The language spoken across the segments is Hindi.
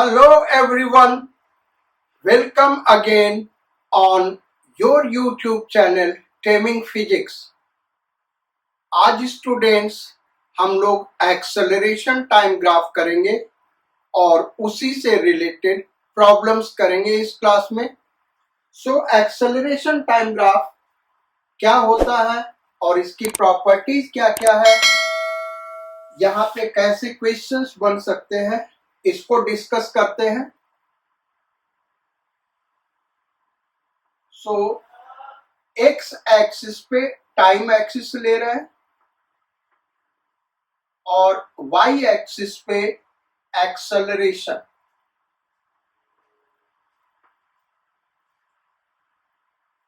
Hello everyone, welcome again on your YouTube channel Taming Physics। आज स्टूडेंट्स हम लोग एक्सेलरेशन टाइम ग्राफ करेंगे और उसी से रिलेटेड प्रॉब्लम्स करेंगे इस क्लास में। एक्सेलरेशन टाइम ग्राफ क्या होता है और इसकी प्रॉपर्टीज क्या क्या है, यहाँ पे कैसे क्वेश्चंस बन सकते हैं, इसको डिस्कस करते हैं। एक्स एक्सिस पे टाइम एक्सिस ले रहे हैं और वाई एक्सिस पे एक्सेलरेशन।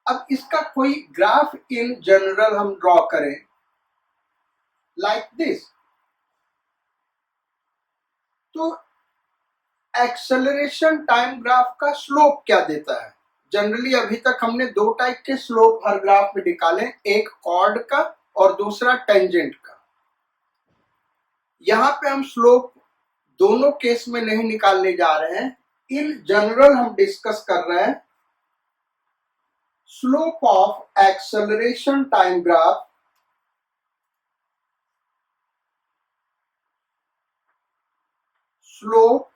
अब इसका कोई ग्राफ इन जनरल हम ड्रॉ करें लाइक दिस, तो एक्सेलरेशन टाइम ग्राफ का स्लोप क्या देता है। जनरली अभी तक हमने दो टाइप के स्लोप हर ग्राफ में निकाले, एक कॉर्ड का और दूसरा टेंजेंट का। यहाँ पे हम स्लोप दोनों केस में नहीं निकालने जा रहे हैं, इन जनरल हम डिस्कस कर रहे हैं slope of acceleration time graph slope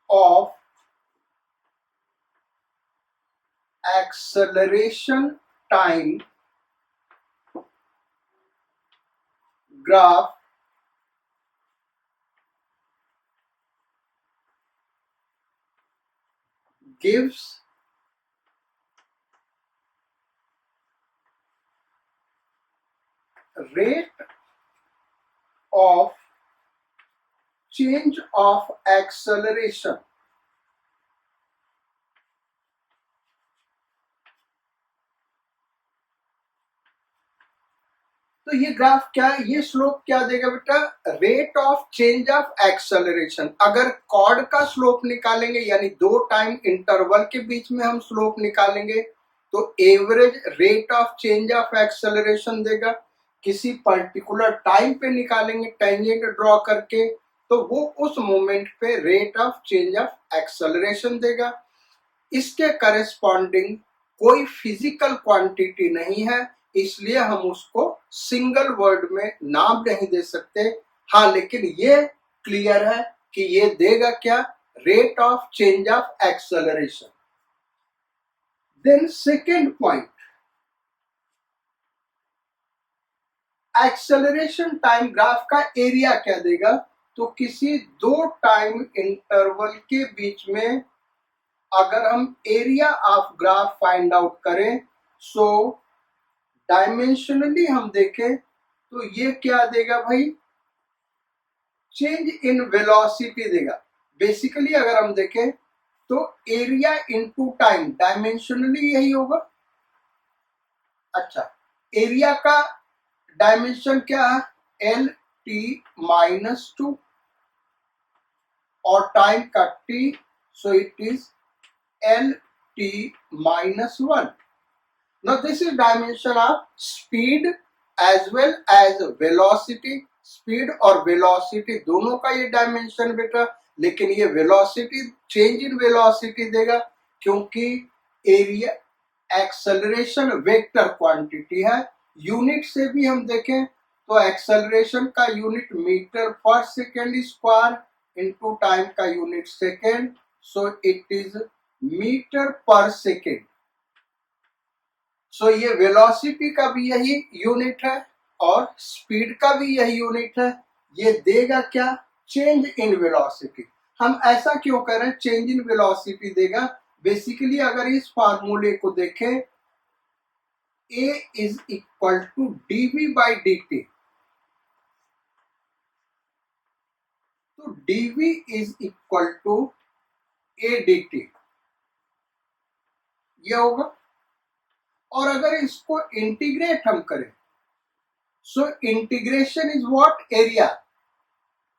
of acceleration time graph gives rate of change of acceleration। तो ये ग्राफ क्या है, ये स्लोप क्या देगा बेटा, rate of change of acceleration. अगर कॉर्ड का स्लोप निकालेंगे यानी दो टाइम इंटरवल के बीच में हम स्लोप निकालेंगे तो average rate of change of acceleration देगा। किसी पर्टिकुलर टाइम पे निकालेंगे टेंजेंट ड्रॉ करके तो वो उस मोमेंट पे rate of change of acceleration देगा। इसके करेस्पॉन्डिंग कोई फिजिकल क्वांटिटी नहीं है, इसलिए हम उसको सिंगल वर्ड में नाम नहीं दे सकते। हाँ, लेकिन ये क्लियर है कि ये देगा क्या, rate of change of acceleration. Then second point, acceleration time graph का एरिया क्या देगा, तो किसी दो टाइम इंटरवल के बीच में अगर हम area of graph find out करें, सो डायमेंशनली हम देखें तो ये क्या देगा भाई, चेंज इन वेलोसिटी देगा। बेसिकली अगर हम देखें तो एरिया इनटू टाइम, डायमेंशनली यही होगा। अच्छा, एरिया का डायमेंशन क्या है, एल टी माइनस 2 और टाइम का T, so it is L T minus 1। Now this is dimension of speed as well as velocity। Speed और वेलोसिटी दोनों का ये डायमेंशन बेटा, लेकिन ये वेलोसिटी चेंज इन वेलोसिटी देगा क्योंकि एरिया एक्सेलरेशन वेक्टर क्वांटिटी है। यूनिट से भी हम देखें तो एक्सेलरेशन का यूनिट मीटर पर सेकेंड स्क्वायर इनटू टाइम का unit second, so it is metre पर सेकेंड। सो ये वेलोसिटी का भी यही यूनिट है और स्पीड का भी यही यूनिट है। ये देगा क्या, चेंज इन वेलोसिटी। हम ऐसा क्यों कर रहे हैं, चेंज इन वेलोसिटी देगा। बेसिकली अगर इस फार्मूले को देखें, A is equal to dv by dt, तो dv is equal to a dt ये होगा। और अगर इसको इंटीग्रेट हम करें, so integration is what, area.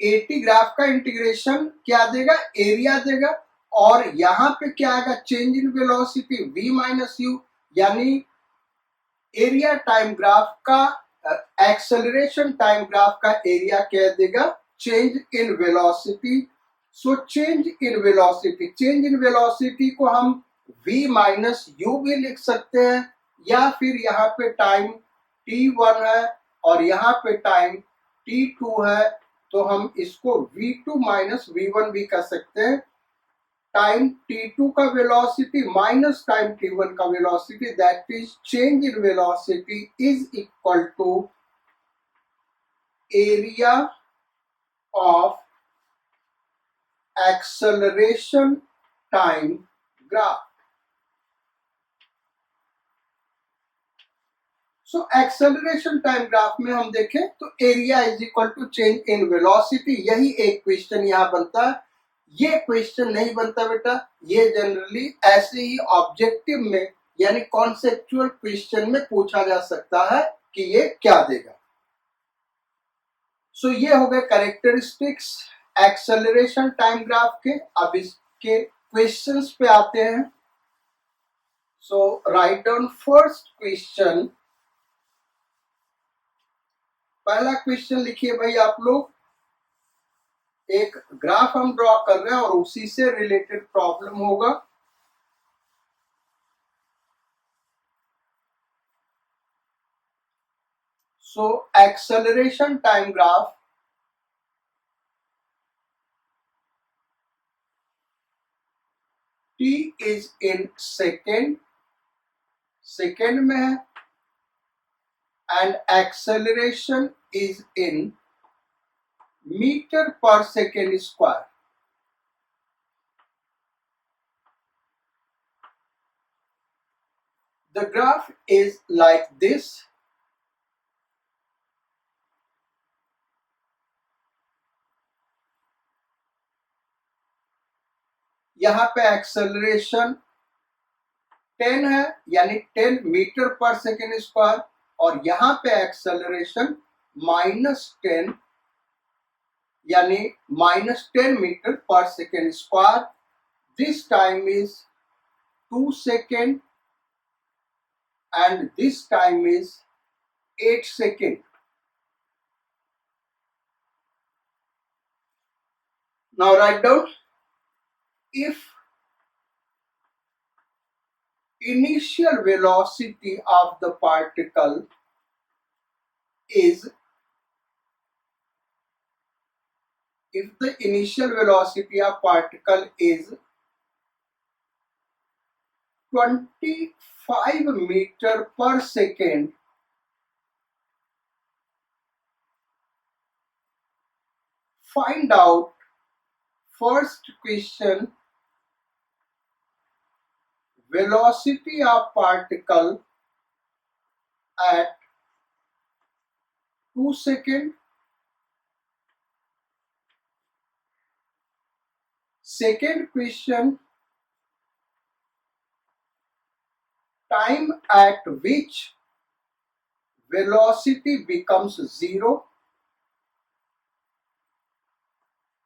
Eighty graph का इंटीग्रेशन क्या देगा, एरिया देगा। और यहां पे क्या आएगा, change in velocity v minus you, यानी एरिया टाइम ग्राफ का एक्सेलरेशन टाइम ग्राफ का एरिया क्या देगा, change in velocity. So change in velocity को हम v माइनस u भी लिख सकते हैं, या फिर यहाँ पे टाइम t1 है और यहाँ पे टाइम t2 है, तो हम इसको v2 माइनस v1 भी कर सकते हैं. टाइम t2 का वेलोसिटी माइनस टाइम t1 का velocity, that is change in velocity is equal to area of acceleration time graph. So acceleration time graph में हम देखें तो area is equal to change in velocity. यही एक क्वेश्चन यहाँ बनता है. ये क्वेश्चन नहीं बनता बेटा, ये जनरली ऐसे ही ऑब्जेक्टिव में यानी कॉन्सेप्चुअल क्वेश्चन में पूछा जा सकता है कि ये क्या देगा. सो ये हो गए कैरेक्टरिस्टिक्स एक्सेलरेशन टाइम ग्राफ के. अब इसके क्वेश्चंस पे आते हैं. सो राइट डाउन फर्स्ट क्वेश्चन. पहला क्वेश्चन लिखिए भाई आप लोग. एक ग्राफ हम ड्रॉ कर रहे हैं और उसी से रिलेटेड प्रॉब्लम होगा. So acceleration time graph t is in second में है, and acceleration is in metre पर second square. The graph is like this. यहां पे एक्सेलरेशन 10 है यानी 10 मीटर पर सेकेंड स्क्वायर, और यहां पे एक्सेलरेशन -10 यानी -10 मीटर पर second square. This time is 2 second and this time is 8 seconds. Now write down, if initial velocity of the particle is, if the initial velocity of particle is 25 meter per second, find out, first question, velocity of particle at 2 seconds. Second question, time at which velocity becomes 0.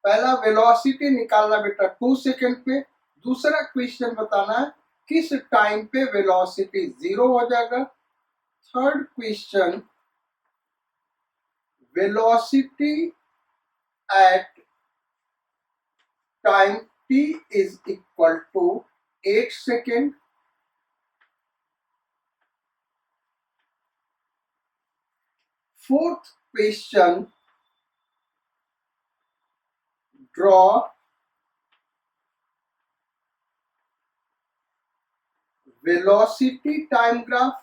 पहला वेलोसिटी निकालना बेटा 2 सेकेंड पे. दूसरा क्वेश्चन बताना है किस टाइम पे वेलोसिटी 0 हो जाएगा. Third question, velocity at time t is equal to 8 second. Fourth question, draw velocity time graph.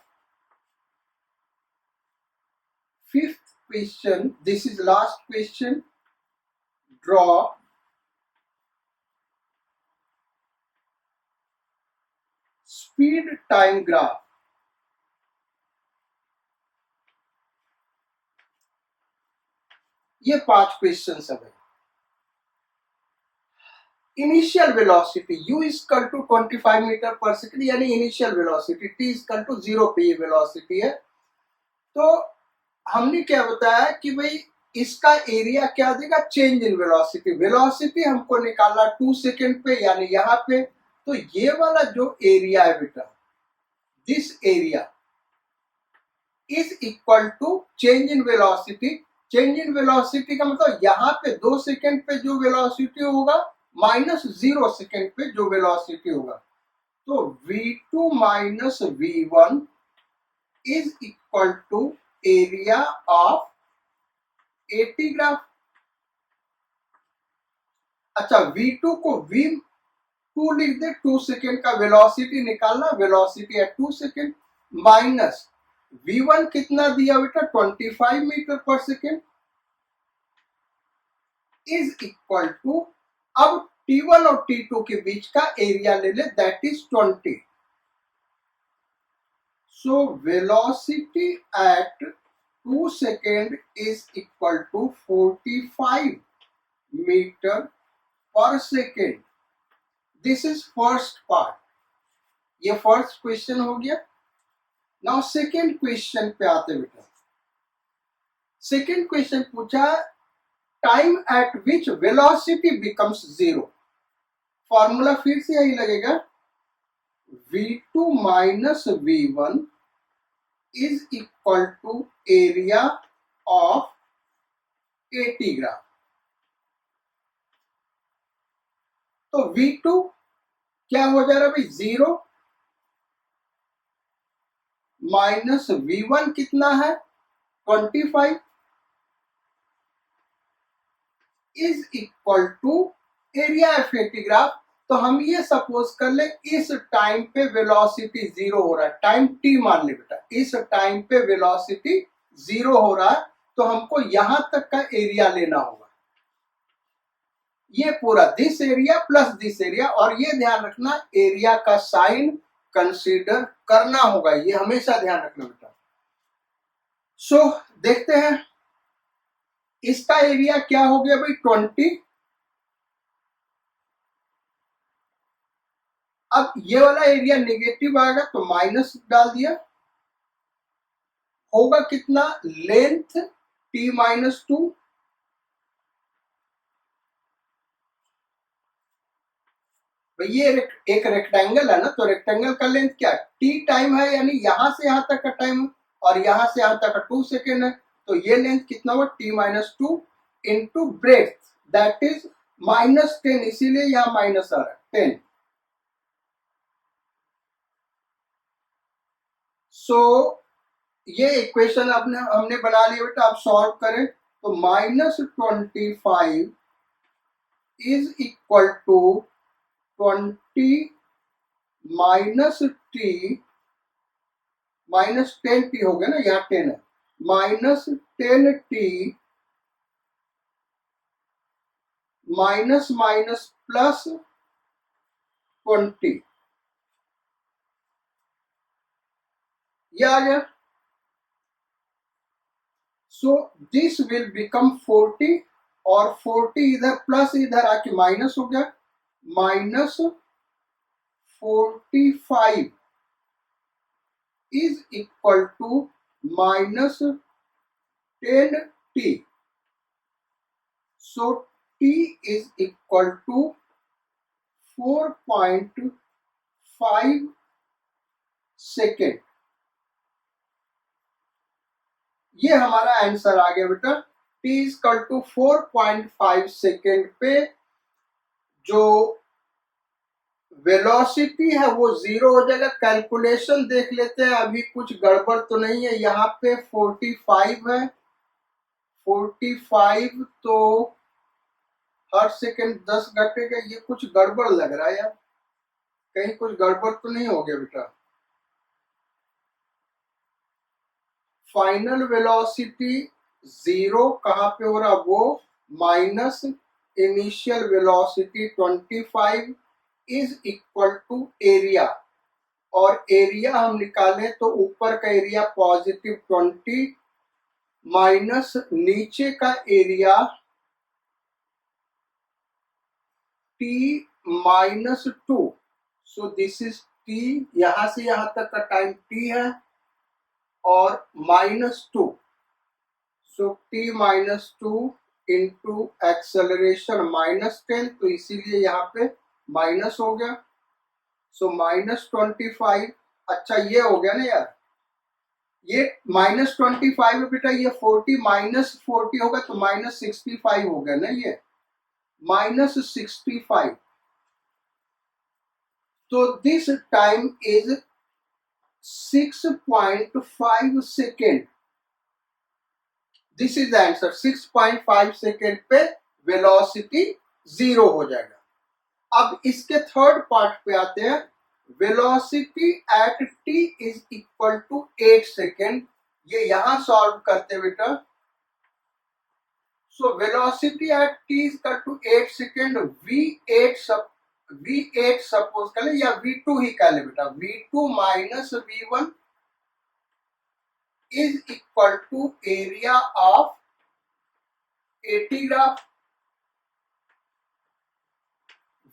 Fifth question, this is last question, draw speed time graph. ये 5 क्वेश्चन है. Initial velocity u equal to 25 metre पर सेकेंड यानी initial velocity, t equal to 0 पे ये वेलोसिटी है. तो हमने क्या बताया कि भाई इसका एरिया क्या देगा, चेंज इन वेलोसिटी. वेलोसिटी हमको निकालना 2 सेकेंड पे यानी यहाँ पे. तो ये वाला जो एरिया है बेटा, this area is equal to change in velocity. Change in velocity का मतलब यहाँ पे 2 सेकेंड पे जो वेलोसिटी होगा माइनस 0 सेकेंड पे जो वेलोसिटी होगा, तो v2 minus v1 is equal to area of AT graph. अच्छा, v2 को v2 लिख दे, 2 सेकेंड का वेलोसिटी निकालना, वेलोसिटी है 2 सेकेंड, माइनस v1 कितना दिया बेटा 25 मीटर पर सेकेंड, इज इक्वल टू, अब T1 और T2 के बीच का एरिया ले ले, that is 20। So velocity at 2 second is equal to 45 metre पर second. This is first part, ये फर्स्ट क्वेश्चन हो गया। नाउ सेकेंड क्वेश्चन पे आते बेटा। सेकेंड क्वेश्चन पूछा time at which velocity becomes zero. Formula फिर से यही लगेगा, v2 minus v1 is equal to area of AT graph. तो v2 क्या हो जा रहा है भाई, 0 माइनस v1 कितना है 25 is equal to area of AT graph. तो हम ये सपोज कर ले इस टाइम पे वेलोसिटी 0 हो रहा है, टाइम t मान ले बेटा, इस टाइम पे वेलोसिटी 0 हो रहा है, तो हमको यहां तक का एरिया लेना होगा, ये पूरा this area plus this area, और ये ध्यान रखना एरिया का साइन कंसीडर करना होगा, ये हमेशा ध्यान रखना बेटा। सो देखते हैं इसका एरिया क्या हो गया भाई 20। अब ये वाला एरिया नेगेटिव आएगा तो माइनस डाल दिया, होगा कितना, लेंथ t माइनस 2, ये एक रेक्टेंगल है ना, तो रेक्टेंगल का लेंथ क्या है t टाइम है, यानी यहां से यहां तक का टाइम, और यहां से यहां तक का 2 सेकेंड है, तो ये लेंथ कितना हुआ t minus 2 into breadth, that is minus 10, इसीलिए यहां माइनस आ रहा है 10। सो ये इक्वेशन हमने बना लिया बेटा, आप सॉल्व करें तो minus 25 is equal to 20 minus t, माइनस 10t हो गया ना, यहाँ 10 है, minus 10t minus minus plus 20, ये आ गया। सो दिस विल बिकम 40, और 40 इधर प्लस इधर आके माइनस हो गया, minus 45 is equal to minus 10t। So t is equal to 4.5 second. ये हमारा आंसर आ गया बेटा, t is equal to 4.5 second पे जो वेलोसिटी है वो 0 हो जाएगा। कैलकुलेशन देख लेते हैं, अभी कुछ गड़बड़ तो नहीं है, यहाँ पे 45 है, 45 तो हर सेकेंड 10 घटेगा, ये कुछ गड़बड़ लग रहा है यार, कहीं कुछ गड़बड़ तो नहीं हो गया बेटा। फाइनल वेलोसिटी 0 कहाँ पे हो रहा, वो minus initial velocity 25 is equal to area, और एरिया हम निकालें तो ऊपर का एरिया पॉजिटिव 20 माइनस नीचे का area t minus 2। So this is t, यहां से यहां तक का टाइम t है, और माइनस 2, सो t minus 2 into acceleration minus 10, तो इसीलिए यहाँ पे माइनस हो गया। सो माइनस 25, अच्छा ये हो गया ना यार, ये -25 है बेटा, ये 40 -40 होगा तो -65 हो गया ना, ये -65. तो this time is 6.5 second. This is the answer. 6.5 second पे वेलोसिटी 0 हो जाएगा. अब इसके थर्ड पार्ट पे आते हैं. Velocity at t is equal to 8 second. ये यहां सॉल्व करते बेटा. So velocity at t is equal to 8 second. v8 suppose कर ले, या v2 ही कह ले बेटा. v2 minus v1 is equal to area of 80 graph.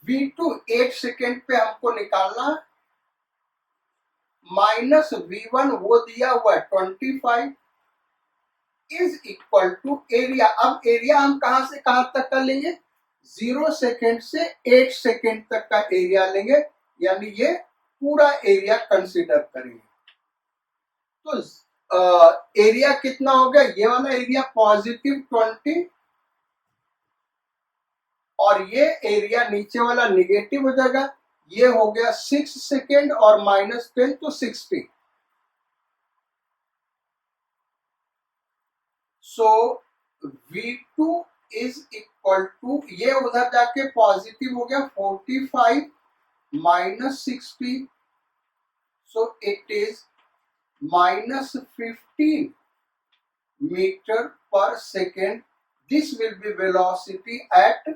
v2 8 second पे हमको निकालना. माइनस v1 वो दिया हुआ है 25 इज इक्वल टू एरिया. अब एरिया हम कहां से कहां तक का लेंगे? 0 सेकेंड से 8 सेकेंड तक का एरिया लेंगे, यानी ये पूरा एरिया कंसीडर करेंगे. तो एरिया कितना हो गया? ये वाला एरिया +20 और ये एरिया नीचे वाला निगेटिव हो जाएगा. ये हो गया 6 सेकेंड और -10 तो 60. सो v2 इज इक्वल टू, ये उधर जाके पॉजिटिव हो गया 45 -60. सो इट इज -15 मीटर पर second. This will be velocity at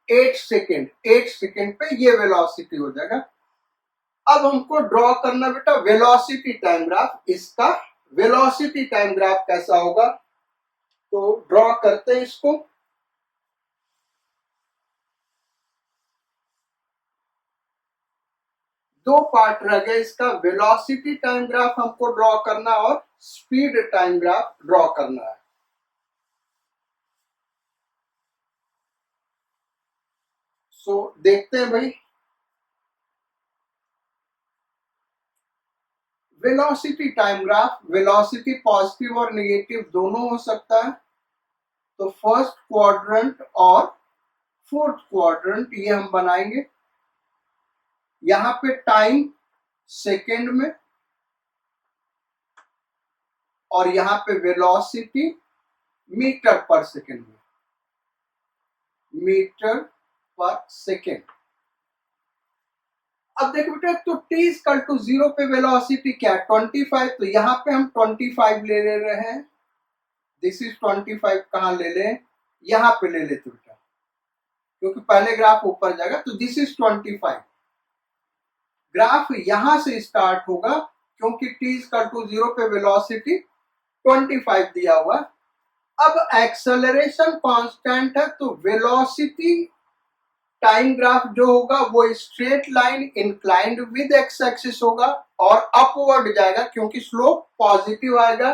8 second. 8 second पे ये वेलोसिटी हो जाएगा. अब हमको ड्रॉ करना बेटा वेलोसिटी टाइम ग्राफ. इसका वेलोसिटी टाइम ग्राफ कैसा होगा? तो ड्रॉ करते हैं इसको. दो पार्ट रह गए इसका. वेलोसिटी टाइम ग्राफ हमको ड्रॉ करना और स्पीड टाइम ग्राफ ड्रॉ करना है. सो देखते हैं भाई. Velocity time graph, velocity positive और नेगेटिव दोनों हो सकता है. तो फर्स्ट क्वाड्रेंट और फोर्थ क्वाड्रेंट ये हम बनाएंगे. यहां पे टाइम सेकेंड में और यहां पे वेलोसिटी मीटर पर सेकेंड में. मीटर पर सेकेंड. अब देखो बेटा, तो t इक्वल टू 0 पे वेलोसिटी क्या है? 25. तो यहां पे हम 25 ले रहे हैं. This is 25. कहां ले लें? यहां पे ले लेते बेटा, क्योंकि पहले ग्राफ ऊपर जाएगा. तो दिस इज 25. ग्राफ यहां से स्टार्ट होगा, क्योंकि t इक्वल टू 0 पे वेलोसिटी 25 दिया हुआ. अब एक्सेलरेशन कांस्टेंट है, तो वेलोसिटी टाइम ग्राफ जो होगा वो straight line inclined with x axis होगा और अपवर्ड जाएगा, क्योंकि स्लोप पॉजिटिव आएगा.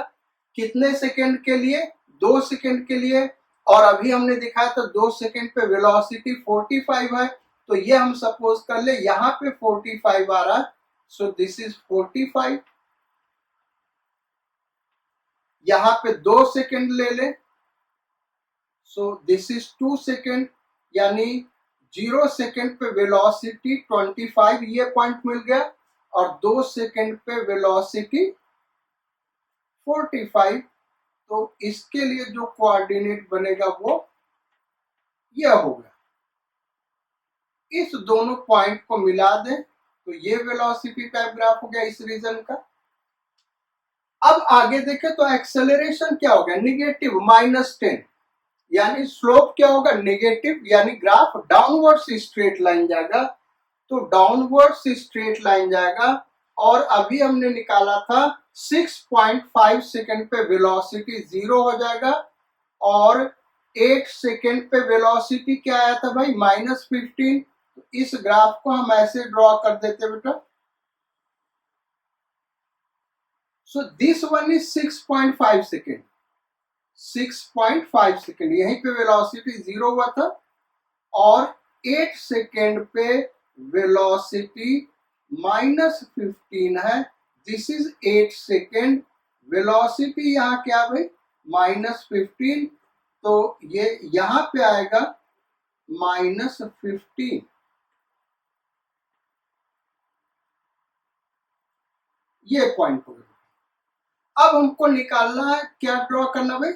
कितने सेकेंड के लिए? 2 सेकेंड के लिए. और अभी हमने दिखाया था 2 सेकेंड पे वेलोसिटी 45 है. तो ये हम सपोज कर ले यहां पे 45 आ रहा है. सो दिस इज 45. यहां पे 2 सेकेंड ले ले. सो दिस इज 2 सेकेंड. यानी 0 सेकेंड पे वेलोसिटी 25, ये पॉइंट मिल गया. और 2 सेकेंड पे वेलोसिटी 45. तो इसके लिए जो कोऑर्डिनेट बनेगा वो यह होगा. इस दोनों पॉइंट को मिला दें तो ये वेलोसिटी टाइप ग्राफ हो गया इस रीजन का. अब आगे देखें तो एक्सेलरेशन क्या हो गया? निगेटिव -10. यानी स्लोप क्या होगा? नेगेटिव. यानी ग्राफ डाउनवर्ड्स स्ट्रेट लाइन जाएगा. तो डाउनवर्ड्स स्ट्रेट लाइन जाएगा. और अभी हमने निकाला था 6.5 सेकेंड पे वेलोसिटी 0 हो जाएगा. और 8 सेकेंड पे वेलोसिटी क्या आया था भाई? -15. तो इस ग्राफ को हम ऐसे ड्रॉ कर देते बेटा. So this one is 6.5 second. 6.5 second. यहीं पे वेलोसिटी 0 हुआ था. और 8 सेकेंड पे वेलोसिटी -15 है. दिस इज 8 सेकेंड वेलोसिटी यहाँ क्या भाई -15, तो ये यहाँ पे आएगा -15। ये पॉइंट हो गया। अब हमको निकालना है, क्या ड्रॉ करना भाई,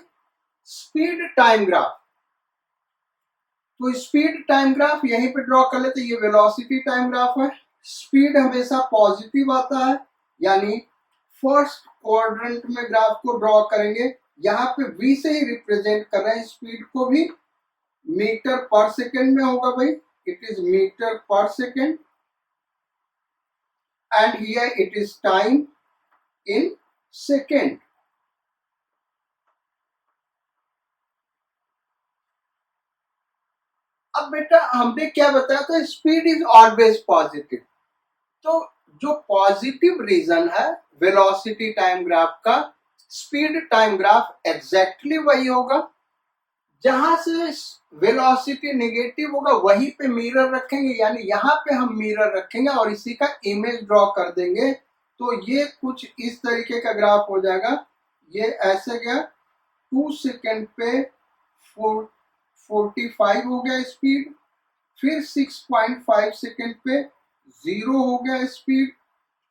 स्पीड टाइम ग्राफ। तो स्पीड टाइम ग्राफ यहीं पे ड्रॉ कर लेते, ये वेलोसिटी टाइम ग्राफ है। स्पीड हमेशा पॉजिटिव आता है, यानी फर्स्ट क्वाड्रेंट में ग्राफ को ड्रॉ करेंगे। यहाँ पे v से ही रिप्रेजेंट कर रहे हैं स्पीड को भी, मीटर पर सेकेंड में होगा भाई, इट इज मीटर पर second, and here it is time in second. अब बेटा हमने क्या बताया था, स्पीड इज ऑलवेज पॉजिटिव। तो जो पॉजिटिव रीजन है वेलोसिटी टाइम ग्राफ का, स्पीड टाइम ग्राफ एग्जैक्टली वही होगा। जहां से वेलोसिटी नेगेटिव होगा वहीं पे मिरर रखेंगे, यानी यहाँ पे हम मिरर रखेंगे और इसी का इमेज ड्रॉ कर देंगे। तो ये कुछ इस तरीके का ग्राफ हो जाएगा। ये ऐसे गया, 2 सेकेंड पे 45 हो गया स्पीड, फिर 6.5 सेकेंड पे 0 हो गया स्पीड,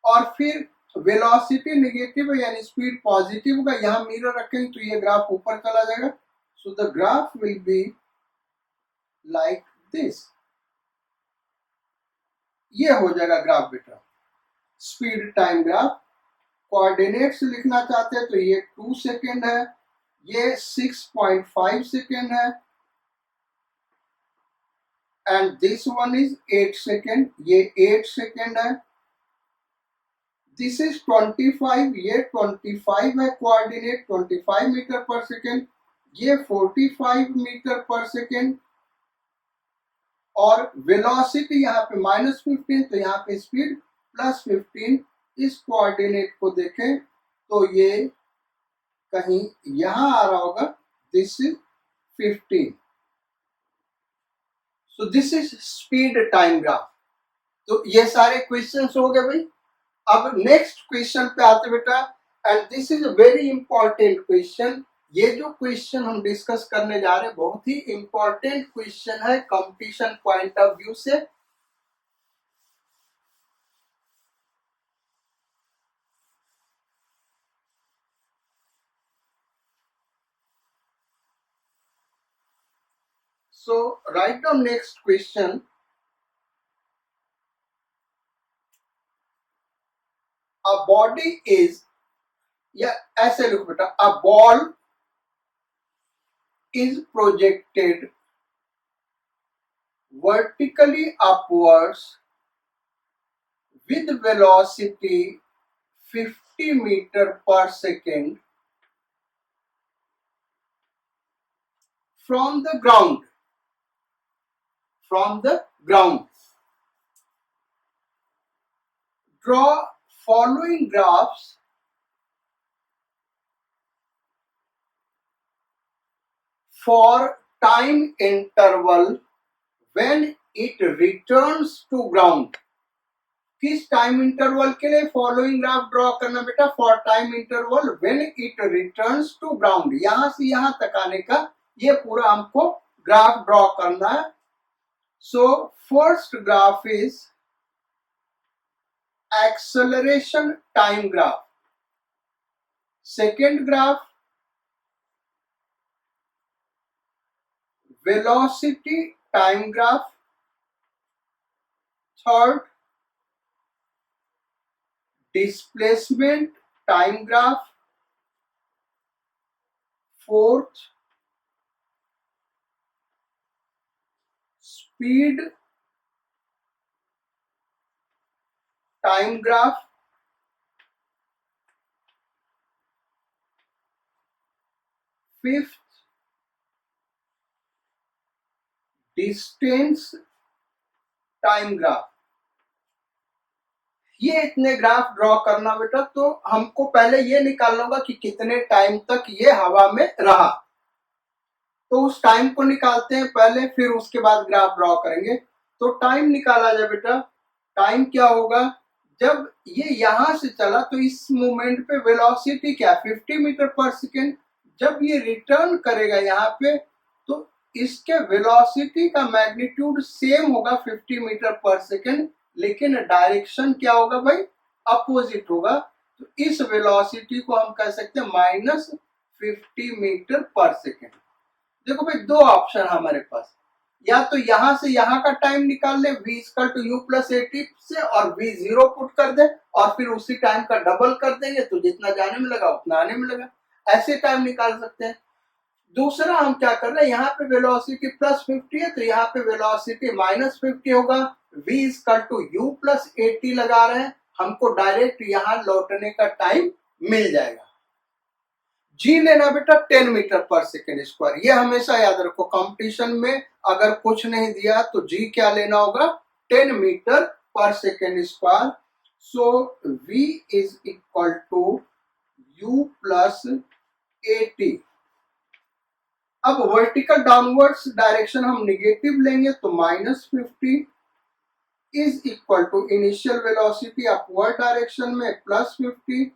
और फिर वेलोसिटी नेगेटिव है यानी स्पीड पॉजिटिव होगा, यहाँ मिरर रखेंगे तो ये ग्राफ ऊपर चला जाएगा। So the graph will be like this. ये हो जाएगा ग्राफ बेटा, स्पीड टाइम ग्राफ। कोऑर्डिनेट्स लिखना चाहते हैं तो ये 2 सेकेंड है, ये 6.5 सेकेंड है, and this one is 8 second, ये 8 सेकेंड है। दिस इज 25, ये 25 है कोऑर्डिनेट, 25 मीटर पर सेकेंड, ये 45 मीटर पर सेकेंड, और वेलोसिटी यहाँ पे -15, तो यहाँ पे स्पीड +15। इस कोऑर्डिनेट को देखें तो ये कहीं यहां आ रहा होगा, this is 15। So this is speed time graph. तो ये सारे क्वेश्चंस हो गए भाई। अब नेक्स्ट क्वेश्चन पे आते बेटा, and this is a very important question. ये जो क्वेश्चन हम डिस्कस करने जा रहे हैं बहुत ही इंपॉर्टेंट क्वेश्चन है कंपटीशन पॉइंट ऑफ व्यू से। So write down next question. A body is, या ऐसे लिखो बेटा, a ball is projected vertically upwards with velocity 50 meter per second from the ground. Draw following graphs for time interval when it returns to ground. किस टाइम इंटरवल के लिए फॉलोइंग ग्राफ ड्रॉ करना बेटा, for time interval when it returns to ground. यहां से यहां तक आने का ये पूरा हमको ग्राफ ड्रॉ करना है। So first graph is acceleration time graph, second graph velocity time graph, third displacement time graph, fourth speed time graph, fifth distance time graph. ये इतने ग्राफ ड्रॉ करना बेटा। तो हमको पहले ये निकालना होगा कि कितने टाइम तक ये हवा में रहा, तो उस टाइम को निकालते हैं पहले, फिर उसके बाद ग्राफ ड्रॉ करेंगे। तो टाइम निकाला जाए बेटा, टाइम क्या होगा, जब ये यहां से चला तो इस मोमेंट पे वेलोसिटी क्या 50 मीटर पर सेकेंड, जब ये रिटर्न करेगा यहाँ पे तो इसके वेलोसिटी का मैग्नीट्यूड सेम होगा 50 मीटर पर सेकेंड, लेकिन डायरेक्शन क्या होगा भाई, अपोजिट होगा। तो इस वेलोसिटी को हम कह सकते हैं -50 मीटर पर सेकेंड। देखो भाई दो ऑप्शन हमारे पास, या तो यहां से यहां का टाइम निकाल ले v equal to u plus 80 से और v 0 पुट कर दे और फिर उसी टाइम का डबल कर देंगे तो जितना जाने में लगा उतना आने में लगा, ऐसे टाइम निकाल सकते हैं। दूसरा हम क्या कर रहे हैं, यहाँ पे वेलोसिटी +50 है तो यहाँ पे वेलोसिटी -50 होगा, v equal to u plus 80 लगा रहे हैं, हमको डायरेक्ट यहाँ लौटने का टाइम मिल जाएगा। जी लेना बेटा 10 मीटर पर सेकेंड स्क्वायर, ये हमेशा याद रखो कंपटीशन में अगर कुछ नहीं दिया तो जी क्या लेना होगा 10 मीटर पर second square. So v is equal to u plus 80। अब वर्टिकल डाउनवर्ड्स डायरेक्शन हम निगेटिव लेंगे तो -50 is equal to initial velocity upward direction में +50,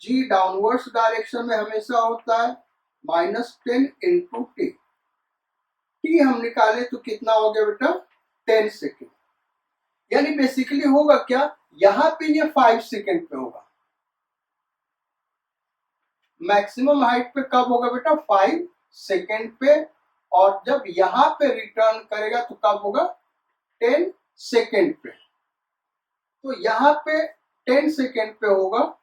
जी डाउनवर्ड्स डायरेक्शन में हमेशा होता है -10 इंटू टी। टी हम निकाले तो कितना हो गया बेटा 10 सेकेंड, यानी बेसिकली होगा क्या, यहां पे ये 5 सेकेंड पे होगा, मैक्सिमम हाइट पे कब होगा बेटा 5 सेकेंड पे, और जब यहां पे रिटर्न करेगा तो कब होगा 10 सेकेंड पे। तो यहां पे 10 सेकेंड पे होगा।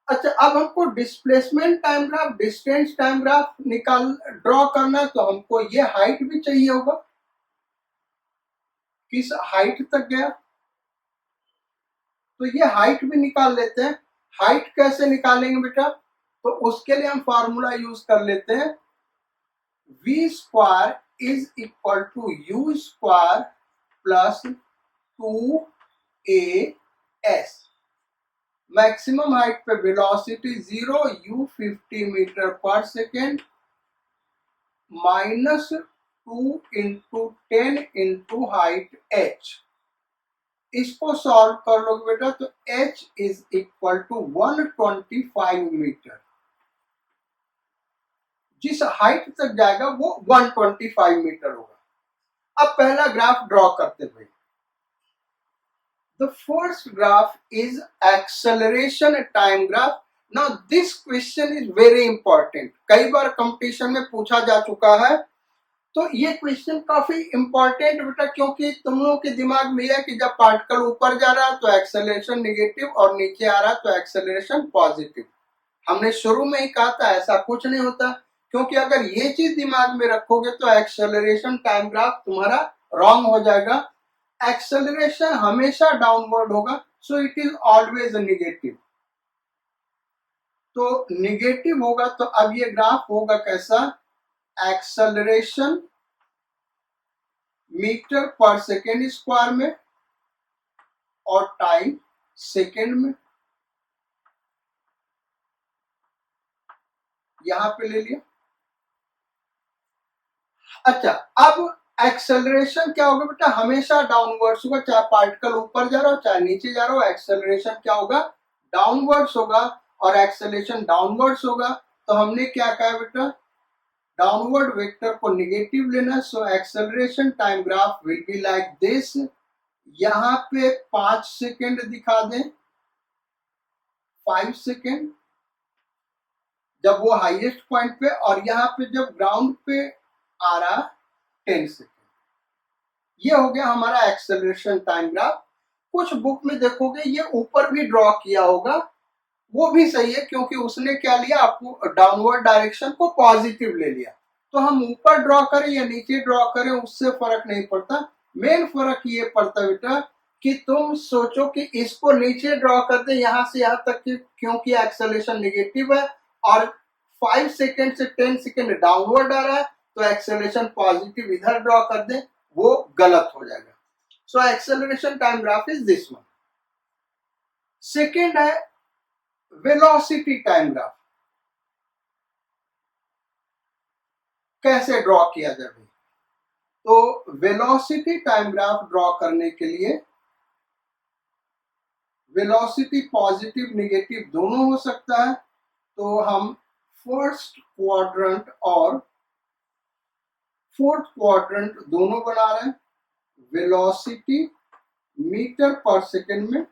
अच्छा अब हमको displacement time graph, distance time graph draw करना है तो हमको ये हाइट भी चाहिए होगा, किस हाइट तक गया, तो ये हाइट भी निकाल लेते हैं। हाइट कैसे निकालेंगे बेटा, तो उसके लिए हम फॉर्मूला यूज कर लेते हैं, v square is equal to u square plus 2as। Maximum height पे वेलोसिटी 0, u 50 मीटर पर second -2 into 10 into height h। इसको सॉल्व कर लोगे बेटा तो h is equal to 125 metre, जिस हाइट तक जाएगा वो 125 मीटर होगा। अब पहला ग्राफ ड्रॉ करते हुए, the first graph is acceleration time graph। now this question is very important, कई बार कंपटीशन में पूछा जा चुका है, तो ये क्वेश्चन काफी इंपॉर्टेंट बेटा, क्योंकि तुम लोगों के दिमाग में है कि जब पार्टिकल ऊपर जा रहा है तो एक्सेलरेशन नेगेटिव और नीचे आ रहा है तो एक्सेलरेशन पॉजिटिव। हमने शुरू में ही कहा था ऐसा कुछ नहीं होता, क्योंकि अगर ये चीज दिमाग में रखोगे तो एक्सेलरेशन टाइम ग्राफ तुम्हारा रॉन्ग हो जाएगा। एक्सेलरेशन हमेशा डाउनवर्ड होगा, सो इट इज ऑलवेज नेगेटिव। तो नेगेटिव होगा तो अब ये ग्राफ होगा कैसा, एक्सेलरेशन मीटर पर सेकेंड स्क्वायर में और टाइम सेकेंड में, यहां पे ले लिया। अच्छा अब एक्सेलरेशन क्या होगा बेटा, हमेशा डाउनवर्ड्स होगा, चाहे पार्टिकल ऊपर जा रहा हो चाहे नीचे जा रहा हो, एक्सेलरेशन क्या होगा डाउनवर्ड्स होगा और एक्सेलरेशन डाउनवर्ड्स होगा। तो हमने क्या कहा बेटा, डाउनवर्ड वेक्टर को निगेटिव लेना, सो acceleration time graph will be like this. यहां पे 5 सेकेंड दिखा दें, 5 सेकेंड जब वो हाईएस्ट पॉइंट पे, और यहाँ पे जब ग्राउंड पे आ रहा 10 सेकेंड। ये हो गया हमारा एक्सेलरेशन टाइम ग्राफ। कुछ बुक में देखोगे ये ऊपर भी ड्रॉ किया होगा, वो भी सही है क्योंकि उसने क्या लिया, आपको डाउनवर्ड डायरेक्शन को पॉजिटिव ले लिया। तो हम ऊपर ड्रॉ करें या नीचे ड्रॉ करें उससे फर्क नहीं पड़ता, मेन फर्क ये पड़ता बेटा कि तुम सोचो कि इसको नीचे ड्रॉ कर दे यहां से यहां तक की, क्योंकि एक्सेलरेशन नेगेटिव है और 5 सेकेंड से 10 सेकेंड डाउनवर्ड आ रहा है, तो एक्सेलरेशन पॉजिटिव इधर ड्रॉ कर दे, वो गलत हो जाएगा। सो acceleration time graph is this one. Second है वेलोसिटी टाइम ग्राफ, कैसे ड्रॉ किया जाए। तो वेलोसिटी टाइम ग्राफ ड्रॉ करने के लिए वेलोसिटी पॉजिटिव नेगेटिव दोनों हो सकता है, तो हम फर्स्ट क्वाड्रेंट और फोर्थ क्वाड्रेंट दोनों बना रहे हैं। वेलोसिटी मीटर पर सेकेंड में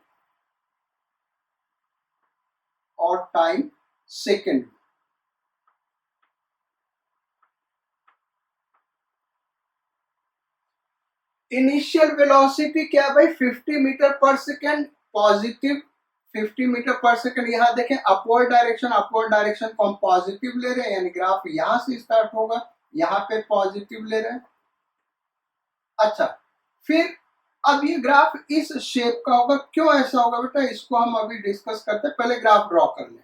और टाइम सेकेंड में। इनिशियल वेलोसिटी क्या भाई 50 मीटर पर सेकेंड, पॉजिटिव 50 मीटर पर सेकेंड। यहां देखें अपवर्ड डायरेक्शन को हम पॉजिटिव ले रहे हैं, यानी ग्राफ यहां से स्टार्ट होगा, यहां पे पॉजिटिव ले रहे हैं। अच्छा, फिर अब ये ग्राफ इस शेप का होगा, क्यों ऐसा होगा बेटा इसको हम अभी डिस्कस करते हैं, पहले ग्राफ ड्रॉ कर लें।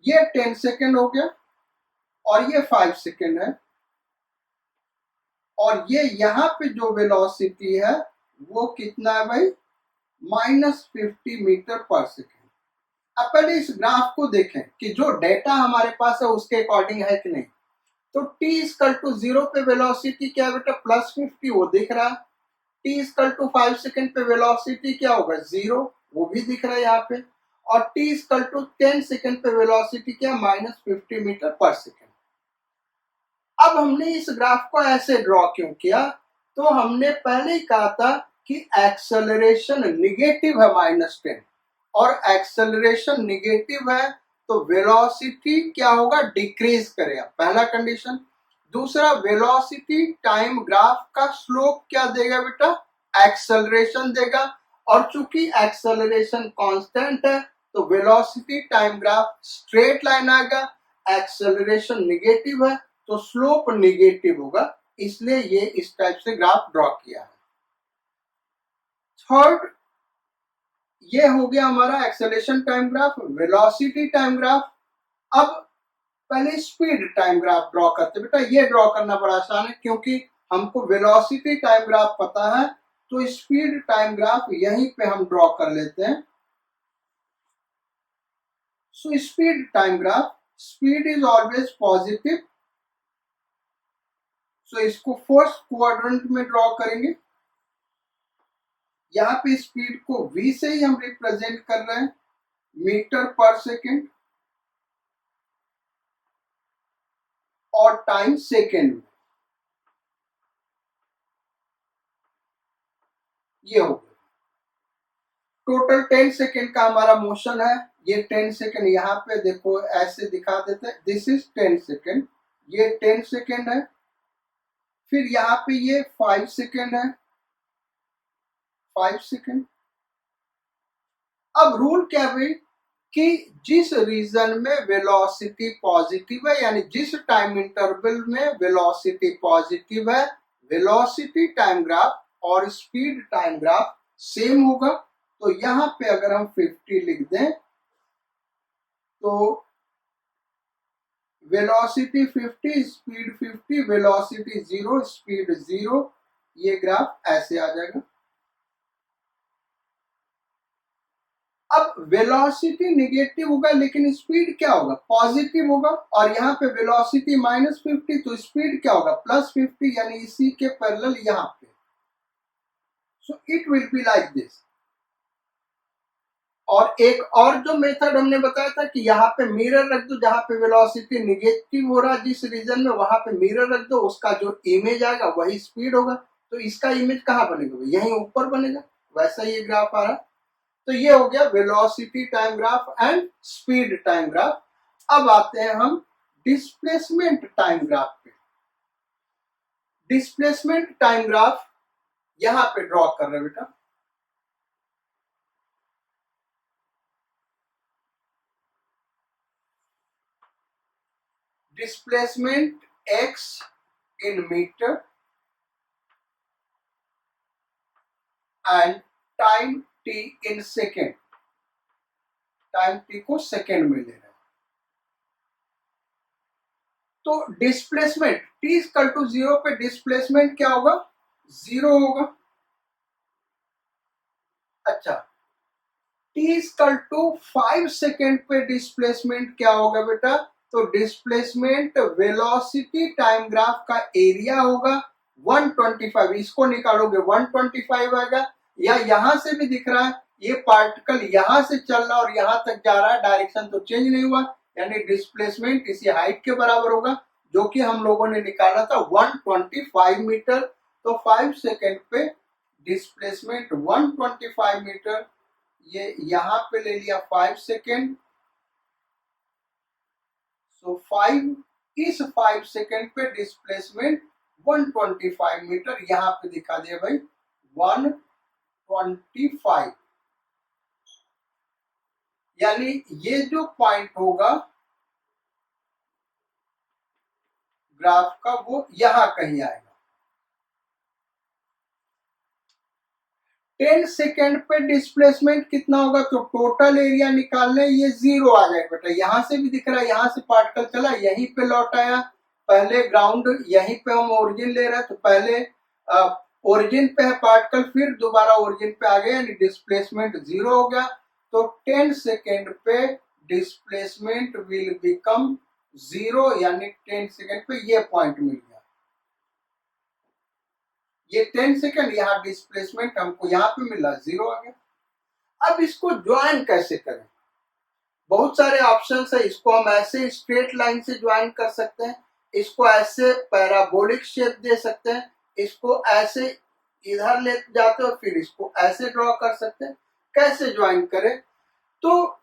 ये 10 सेकेंड हो गया और ये 5 सेकेंड है, और ये यहाँ पे जो वेलोसिटी है वो कितना है भाई -50 मीटर पर सेकेंड। अब पहले इस ग्राफ को देखें कि जो डेटा हमारे पास है उसके अकॉर्डिंग है कि नहीं। तो t इक्वल टू 0 पे वेलोसिटी क्या है बेटा +50, वो दिख रहा है। t इक्वल टू 5 सेकेंड पे वेलोसिटी क्या होगा 0, वो भी दिख रहा है यहाँ पे। और t इक्वल टू 10 सेकेंड पे वेलोसिटी क्या -50 मीटर पर सेकेंड। अब हमने इस ग्राफ को ऐसे ड्रॉ क्यों किया, तो हमने पहले ही कहा था कि एक्सेलरेशन निगेटिव है -10, और एक्सेलरेशन निगेटिव है तो वेलोसिटी क्या होगा डिक्रीज करेगा, पहला कंडीशन। दूसरा, वेलोसिटी टाइम ग्राफ का स्लोप क्या देगा बेटा एक्सेलरेशन देगा, और चूंकि एक्सेलरेशन कांस्टेंट है तो velocity time graph straight line आएगा। एक्सेलरेशन निगेटिव है तो स्लोप निगेटिव होगा, इसलिए ये इस टाइप से ग्राफ ड्रॉ किया है। थर्ड, ये हो गया हमारा acceleration time graph, velocity time graph. अब पहले स्पीड टाइम ग्राफ ड्रॉ करते बेटा, ये ड्रॉ करना बड़ा आसान है क्योंकि हमको वेलोसिटी टाइम ग्राफ पता है, तो स्पीड टाइम ग्राफ यहीं पे हम ड्रॉ कर लेते हैं। So speed time graph, speed is always positive, so इसको फर्स्ट क्वाड्रेंट में ड्रॉ करेंगे। यहाँ पे स्पीड को v से ही हम रिप्रेजेंट कर रहे हैं, मीटर पर सेकेंड, और टाइम सेकेंड में। ये हो गया टोटल 10 सेकेंड का हमारा मोशन है। ये 10 सेकेंड यहाँ पे देखो ऐसे दिखा देते हैं, दिस इज 10 सेकेंड, ये 10 सेकेंड है। फिर यहाँ पे ये 5 सेकेंड है, 5 सेकेंड। अब रूल क्या है कि जिस रीजन में वेलोसिटी पॉजिटिव है, यानी जिस टाइम इंटरवल में वेलोसिटी पॉजिटिव है, वेलोसिटी टाइम ग्राफ और स्पीड टाइम ग्राफ सेम होगा। तो यहां पे अगर हम 50 लिख दें तो वेलोसिटी 50, स्पीड 50, वेलोसिटी 0, स्पीड 0, ये ग्राफ ऐसे आ जाएगा। अब वेलोसिटी नेगेटिव होगा लेकिन स्पीड क्या होगा पॉजिटिव होगा, और यहाँ पे वेलोसिटी -50 तो स्पीड क्या होगा +50, यानी इसी के पैरेलल यहाँ पे। So it will be like this. और एक और जो मेथड हमने बताया था कि यहाँ पे मिरर रख दो, जहां पे वेलोसिटी नेगेटिव हो रहा है जिस रीजन में, वहां पे मिरर रख दो, उसका जो इमेज आएगा वही स्पीड होगा। तो इसका इमेज कहाँ बनेगा, यहीं ऊपर बनेगा। वैसा ये ग्राफ आ रहा है। तो ये हो गया velocity time graph and speed time graph. अब आते हैं हम डिस्प्लेसमेंट टाइम ग्राफ पे। डिस्प्लेसमेंट टाइम ग्राफ यहां पे ड्रॉ कर रहे हैं बेटा। Displacement x in meter and time t in second, time t को सेकेंड में ले रहे हैं। तो डिस्प्लेसमेंट t इक्वल टू 0 पे डिस्प्लेसमेंट क्या होगा 0 होगा। अच्छा, t इक्वल टू 5 सेकेंड पे डिस्प्लेसमेंट क्या होगा बेटा तो डिस्प्लेसमेंट वेलोसिटी टाइम ग्राफ का एरिया होगा 125, इसको निकालोगे 125 आएगा। या यहां से भी दिख रहा है ये पार्टिकल यहां से चल रहा और यहां तक जा रहा है, डायरेक्शन तो चेंज नहीं हुआ, यानी डिस्प्लेसमेंट इसी हाइट के बराबर होगा जो कि हम लोगों ने निकाला था 125 मीटर। तो 5 सेकेंड पे डिस्प्लेसमेंट 125 मीटर, ये यहां पे ले लिया 5 सेकेंड। सो 5 इस 5 सेकेंड पे डिस्प्लेसमेंट 125 मीटर, यहां पे दिखा दिया भाई 125, यानी ये जो पॉइंट होगा ग्राफ का वो यहां कहीं आएगा। 10 सेकेंड पे डिस्प्लेसमेंट कितना होगा, तो टोटल एरिया निकालने ये 0 आ जाएगा बेटा। यहां से भी दिख रहा है, यहां से पार्टिकल चला यहीं पे लौट आया, पहले ग्राउंड यहीं पे हम ओरिजिन ले रहे हैं, तो पहले ओरिजिन पे है पार्टिकल, फिर दोबारा ओरिजिन पे आ गया, यानी डिस्प्लेसमेंट 0 हो गया। तो 10 सेकेंड पे डिस्प्लेसमेंट विल बिकम 0, यानी 10 सेकेंड पे ये पॉइंट मिल गया। ये 10 सेकेंड, यहाँ डिस्प्लेसमेंट हमको यहाँ पे मिला 0 आ गया। अब इसको ज्वाइन कैसे करें, बहुत सारे ऑप्शंस है। इसको हम ऐसे स्ट्रेट लाइन से ज्वाइन कर सकते हैं, इसको ऐसे पैराबोलिक शेप दे सकते हैं, इसको ऐसे इधर ले जाते हो, फिर इसको ऐसे ड्रॉ कर सकते हैं। कैसे ज्वाइन करें, तो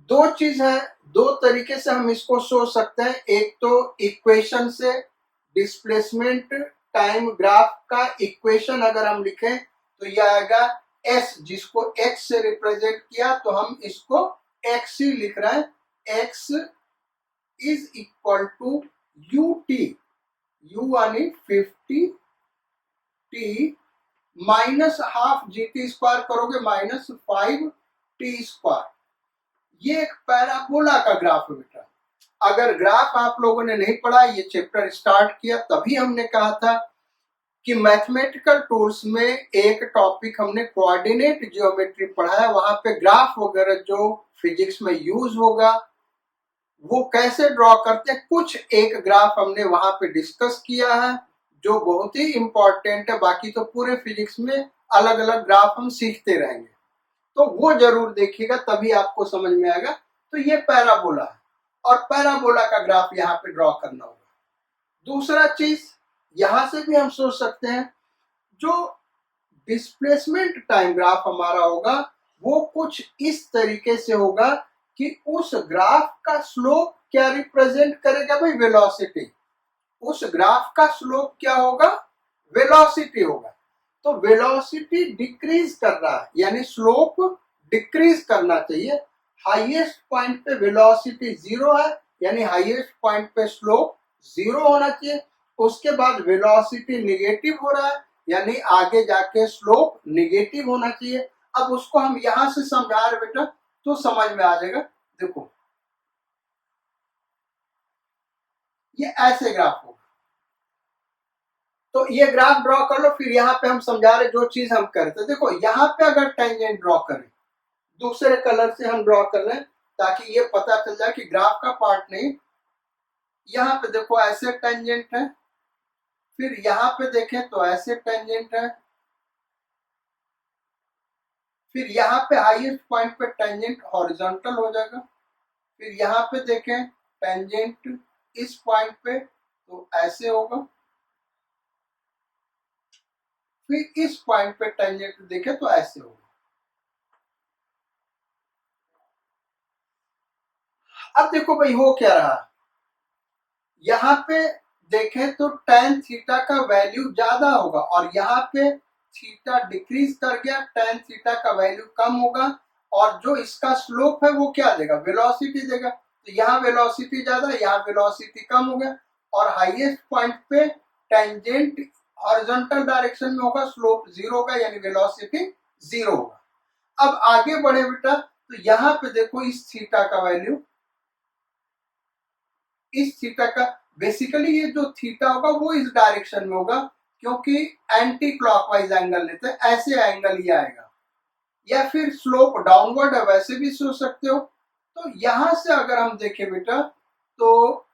दो चीज है, दो तरीके से हम इसको सोच सकते हैं। एक तो इक्वेशन से, डिस्प्लेसमेंट टाइम ग्राफ का इक्वेशन अगर हम लिखें तो यह आएगा s, जिसको x से रिप्रेजेंट किया तो हम इसको x ही लिख रहे हैं, x is equal to ut, u यानी 50 t minus half gt square करोगे माइनस 5t स्क्वायर। ये एक पैराबोला का ग्राफ है बेटा। अगर ग्राफ आप लोगों ने नहीं पढ़ा, ये चैप्टर स्टार्ट किया तभी हमने कहा था कि मैथमेटिकल टूल्स में एक टॉपिक हमने कोऑर्डिनेट ज्योमेट्री पढ़ा है, वहां पे ग्राफ वगैरह जो फिजिक्स में यूज होगा वो कैसे ड्रॉ करते हैं, कुछ एक ग्राफ हमने वहां पे डिस्कस किया है जो बहुत ही इंपॉर्टेंट है। बाकी तो पूरे फिजिक्स में अलग अलग ग्राफ हम सीखते रहेंगे, तो वो जरूर देखिएगा तभी आपको समझ में आएगा। तो ये पैराबोला है और पैराबोला का ग्राफ यहाँ पे ड्रॉ करना होगा। दूसरा चीज यहां से भी हम सोच सकते हैं, जो डिस्प्लेसमेंट टाइम ग्राफ हमारा होगा वो कुछ इस तरीके से होगा कि उस ग्राफ का स्लोप क्या रिप्रेजेंट करेगा भाई, वेलोसिटी। उस ग्राफ का स्लोप क्या होगा, वेलोसिटी होगा। तो वेलोसिटी डिक्रीज कर रहा है, यानी स्लोप डिक्रीज करना चाहिए। हाईएस्ट पॉइंट पे वेलोसिटी 0 है, यानी हाईएस्ट पॉइंट पे स्लोप 0 होना चाहिए। उसके बाद वेलोसिटी निगेटिव हो रहा है, यानी आगे जाके स्लोप निगेटिव होना चाहिए। अब उसको हम यहां से समझा रहे बेटा तो समझ में आ जाएगा। देखो ये ऐसे ग्राफ होगा, तो ये ग्राफ ड्रॉ कर लो, फिर यहाँ पे हम समझा रहे जो चीज हम करते। देखो यहाँ पे अगर टेंजेंट ड्रॉ करें, दूसरे कलर से हम ड्रॉ कर लें ताकि ये पता चल जाए कि ग्राफ का पार्ट नहीं। यहाँ पे देखो ऐसे टेंजेंट है, फिर यहाँ पे देखें तो ऐसे टेंजेंट है, फिर यहाँ पे हाईएस्ट पॉइंट पे टेंजेंट हॉरिजॉन्टल हो जाएगा, फिर यहाँ पे देखें टेंजेंट इस पॉइंट पे तो ऐसे होगा, फिर इस पॉइंट पे टेंजेंट देखें तो ऐसे होगा। अब देखो भाई हो क्या रहा, यहाँ पे देखें तो tan थीटा का वैल्यू ज्यादा होगा और यहाँ पे थीटा डिक्रीज कर गया, tan थीटा का वैल्यू कम होगा, और जो इसका स्लोप है वो क्या देगा, वेलोसिटी देगा। तो यहाँ वेलोसिटी ज्यादा, यहाँ वेलोसिटी कम हो गया, और हाईएस्ट पॉइंट पे टेंजेंट हॉरिजॉन्टल डायरेक्शन में होगा, स्लोप 0 होगा, यानी वेलोसिटी 0 होगा। अब आगे बढ़े बेटा, तो यहाँ पे देखो इस थीटा का वैल्यू, इस थीटा का बेसिकली ये जो थीटा होगा वो इस डायरेक्शन में होगा, क्योंकि एंटी क्लॉकवाइज एंगल लेते हैं, ऐसे एंगल ये आएगा, या फिर स्लोप डाउनवर्ड है वैसे भी सोच सकते हो। तो यहां से अगर हम देखें बेटा तो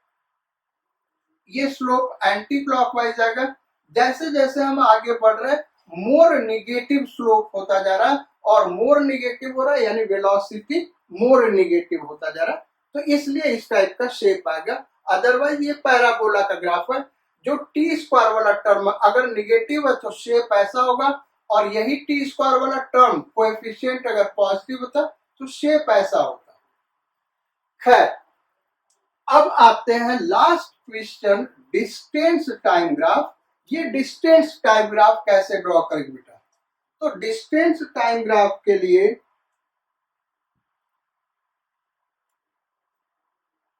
ये स्लोप एंटी क्लॉकवाइज आएगा। जैसे जैसे हम आगे बढ़ रहे हैं मोर निगेटिव स्लोप होता जा रहा है, और मोर निगेटिव हो रहा है यानी वेलोसिटी मोर निगेटिव होता जा रहा है, तो इसलिए इस टाइप का शेप आएगा। अदरवाइज ये पैराबोला का ग्राफ है। जो टी स्क्वायर वाला टर्म अगर निगेटिव है तो शेप ऐसा होगा, और यही टी स्क्वायर वाला टर्म कोएफिशिएंट अगर पॉजिटिव होता तो शेप ऐसा होता। खैर, अब आते हैं last question, distance time graph. ये डिस्टेंस टाइम ग्राफ कैसे ड्रॉ करेंगे बेटा? तो डिस्टेंस टाइम ग्राफ के लिए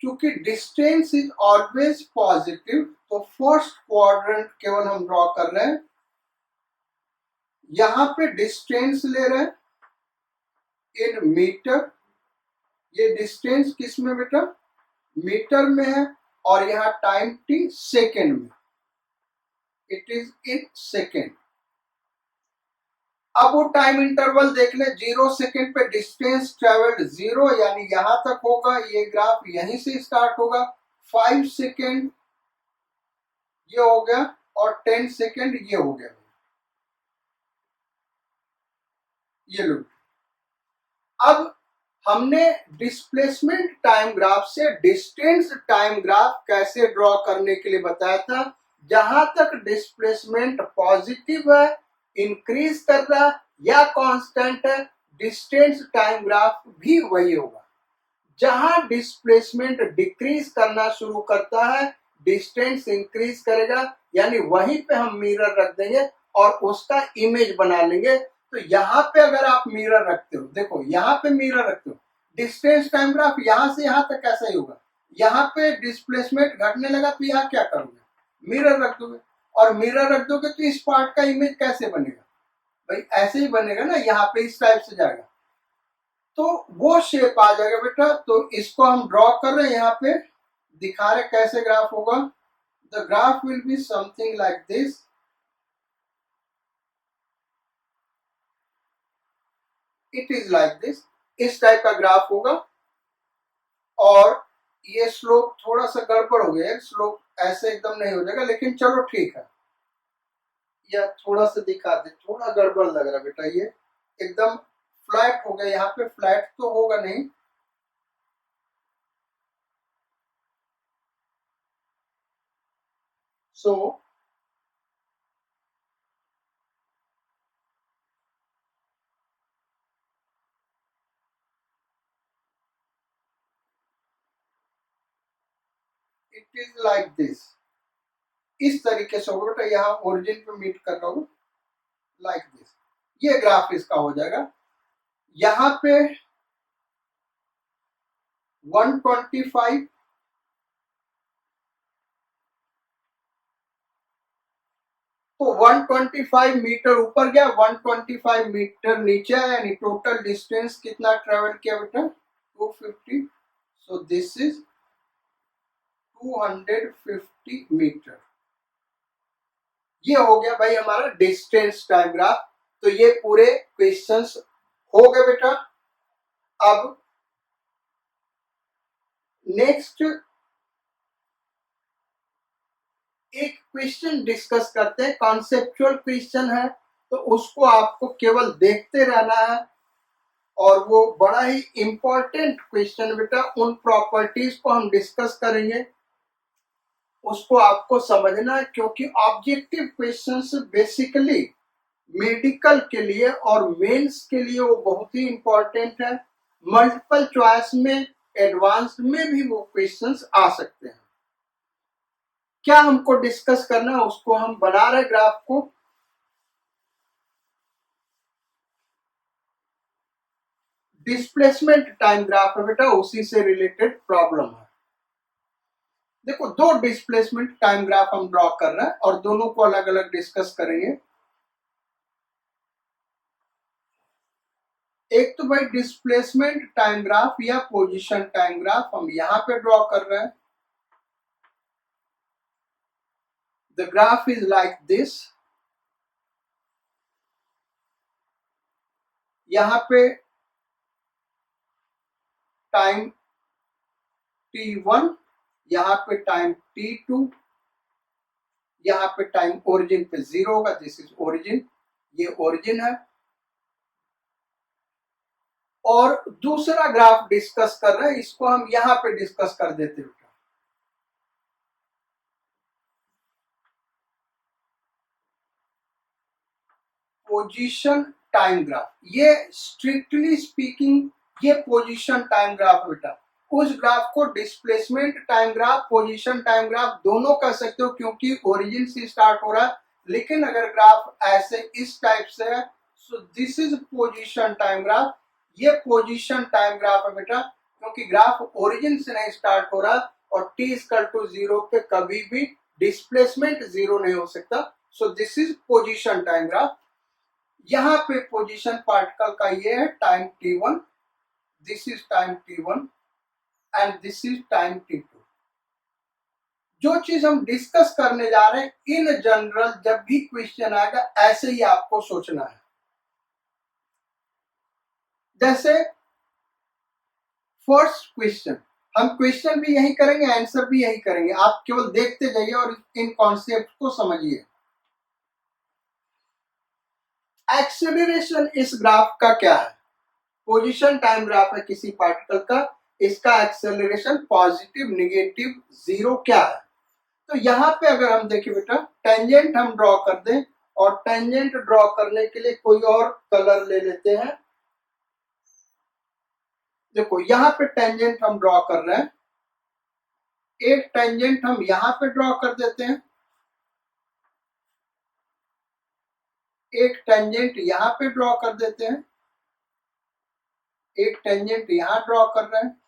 क्योंकि डिस्टेंस इज ऑलवेज पॉजिटिव, तो फर्स्ट क्वाड्रेंट केवल हम ड्रॉ कर रहे हैं। यहां पे डिस्टेंस ले रहे हैं इन मीटर। ये डिस्टेंस किस में बेटा? मीटर में है, और यहां टाइम टी सेकेंड में, इट इज इन सेकेंड। अब वो टाइम इंटरवल देख ले, 0 सेकेंड पे डिस्टेंस ट्रेवल्ड 0 यानी यहां तक होगा, ये ग्राफ यहीं से स्टार्ट होगा। 5 सेकेंड ये हो गया, और 10 सेकेंड ये हो गया। ये लो, अब हमने डिस्प्लेसमेंट टाइम ग्राफ से डिस्टेंस टाइम ग्राफ कैसे ड्रॉ करने के लिए बताया था। जहां तक डिस्प्लेसमेंट पॉजिटिव है, इंक्रीज कर रहा या कांस्टेंट है, डिस्टेंस टाइम ग्राफ भी वही होगा। जहां डिस्प्लेसमेंट डिक्रीज करना शुरू करता है, डिस्टेंस इंक्रीज करेगा, यानी वहीं पे हम मिरर रख देंगे और उसका इमेज बना लेंगे। तो यहाँ पे अगर आप मिरर रखते हो, देखो यहाँ पे मिरर रखते हो, डिस्टेंस टाइम ग्राफ यहाँ से यहाँ तक कैसा ही होगा। यहाँ पे डिस्प्लेसमेंट घटने लगा तो यहाँ क्या करोगे? मिरर रख दोगे, और मिरर रख दोगे तो इस पार्ट का इमेज कैसे बनेगा? भाई ऐसे ही बनेगा ना, यहाँ पे इस टाइप से जाएगा, तो वो शेप आ जाएगा बेटा। तो इसको हम ड्रॉ कर रहे हैं, यहाँ पे दिखा रहे कैसे ग्राफ होगा। The graph will be something like this. It is like this, इस टाइप का ग्राफ होगा। और ये स्लोप थोड़ा सा गड़बड़ हो गया है, स्लोप ऐसे एकदम नहीं हो जाएगा, लेकिन चलो ठीक है। या थोड़ा सा दिखा दे, थोड़ा गड़बड़ लग रहा है बेटा, ये एकदम फ्लैट हो गया। यहाँ पे फ्लैट तो होगा नहीं, सो इट इज लाइक दिस। इस तरीके से होगा बेटा, यहाँ ओरिजिन पे मीट कर रहा हूँ लाइक दिस। ये ग्राफ इसका हो जाएगा। यहाँ पे 125, तो 125 मीटर ऊपर गया, 125 मीटर नीचे आया, यानी टोटल डिस्टेंस कितना ट्रेवल किया बेटा? 250। So this is 250 metre. ये हो गया भाई हमारा डिस्टेंस टाइम ग्राफ। तो ये पूरे क्वेश्चंस हो गए बेटा। अब नेक्स्ट एक क्वेश्चन डिस्कस करते हैं, कॉन्सेप्चुअल क्वेश्चन है, तो उसको आपको केवल देखते रहना है, और वो बड़ा ही इंपॉर्टेंट क्वेश्चन बेटा। उन प्रॉपर्टीज को हम डिस्कस करेंगे, उसको आपको समझना है, क्योंकि ऑब्जेक्टिव क्वेश्चंस बेसिकली मेडिकल के लिए और मेंस के लिए वो बहुत ही इंपॉर्टेंट है। मल्टीपल चॉइस में, एडवांस में भी वो क्वेश्चंस आ सकते हैं। क्या हमको डिस्कस करना है, उसको हम बना रहे ग्राफ को। डिस्प्लेसमेंट टाइम ग्राफ है बेटा, उसी से रिलेटेड प्रॉब्लम है। देखो, दो डिस्प्लेसमेंट टाइम ग्राफ हम ड्रॉ कर रहे हैं, और दोनों को अलग अलग डिस्कस करेंगे। एक तो भाई डिस्प्लेसमेंट टाइम ग्राफ या पोजीशन टाइम ग्राफ हम यहां पे ड्रॉ कर रहे हैं। The graph is like this. यहां पे टाइम T1 यहाँ पे टाइम t2, यहाँ पे टाइम ओरिजिन पे 0 होगा, दिस इज ओरिजिन, ये ओरिजिन है। और दूसरा ग्राफ डिस्कस कर रहे हैं, इसको हम यहाँ पे डिस्कस कर देते हैं। पोजीशन टाइम ग्राफ, ये स्ट्रिक्टली स्पीकिंग ये पोजीशन टाइम ग्राफ बेटा। उस ग्राफ को displacement time graph, position time graph दोनों कह सकते हो, क्योंकि ओरिजिन से स्टार्ट हो रहा है। लेकिन अगर ग्राफ ऐसे इस टाइप से है, सो this is position time graph, ये पोजीशन टाइम ग्राफ है बेटा, क्योंकि ग्राफ ओरिजिन से नहीं स्टार्ट हो रहा और t इक्वल टू 0 पे कभी भी डिस्प्लेसमेंट 0 नहीं हो सकता। सो this is position time graph. यहाँ पे पोजीशन पार्टिकल का ये है time t1, this is time t1 and this is time t2। जो चीज हम डिस्कस करने जा रहे हैं इन जनरल, जब भी क्वेश्चन आएगा ऐसे ही आपको सोचना है। जैसे फर्स्ट क्वेश्चन, हम क्वेश्चन भी यही करेंगे, आंसर भी यही करेंगे, आप केवल देखते जाइए और इन कॉन्सेप्ट को समझिए। एक्सेलरेशन इस ग्राफ का क्या है? पोजीशन टाइम ग्राफ है किसी पार्टिकल का, इसका एक्सेलरेशन पॉजिटिव, निगेटिव, 0 क्या है? तो यहाँ पे अगर हम देखें बेटा, टेंजेंट हम ड्रॉ कर दें, और टेंजेंट ड्रॉ करने के लिए कोई और कलर ले लेते हैं। देखो यहाँ पे टेंजेंट हम ड्रॉ कर रहे हैं, एक टेंजेंट हम यहाँ पे ड्रॉ कर देते हैं, एक टेंजेंट यहाँ पे ड्रॉ कर देते हैं, एक टेंजेंट यहाँ ड्रॉ कर रहे हैं,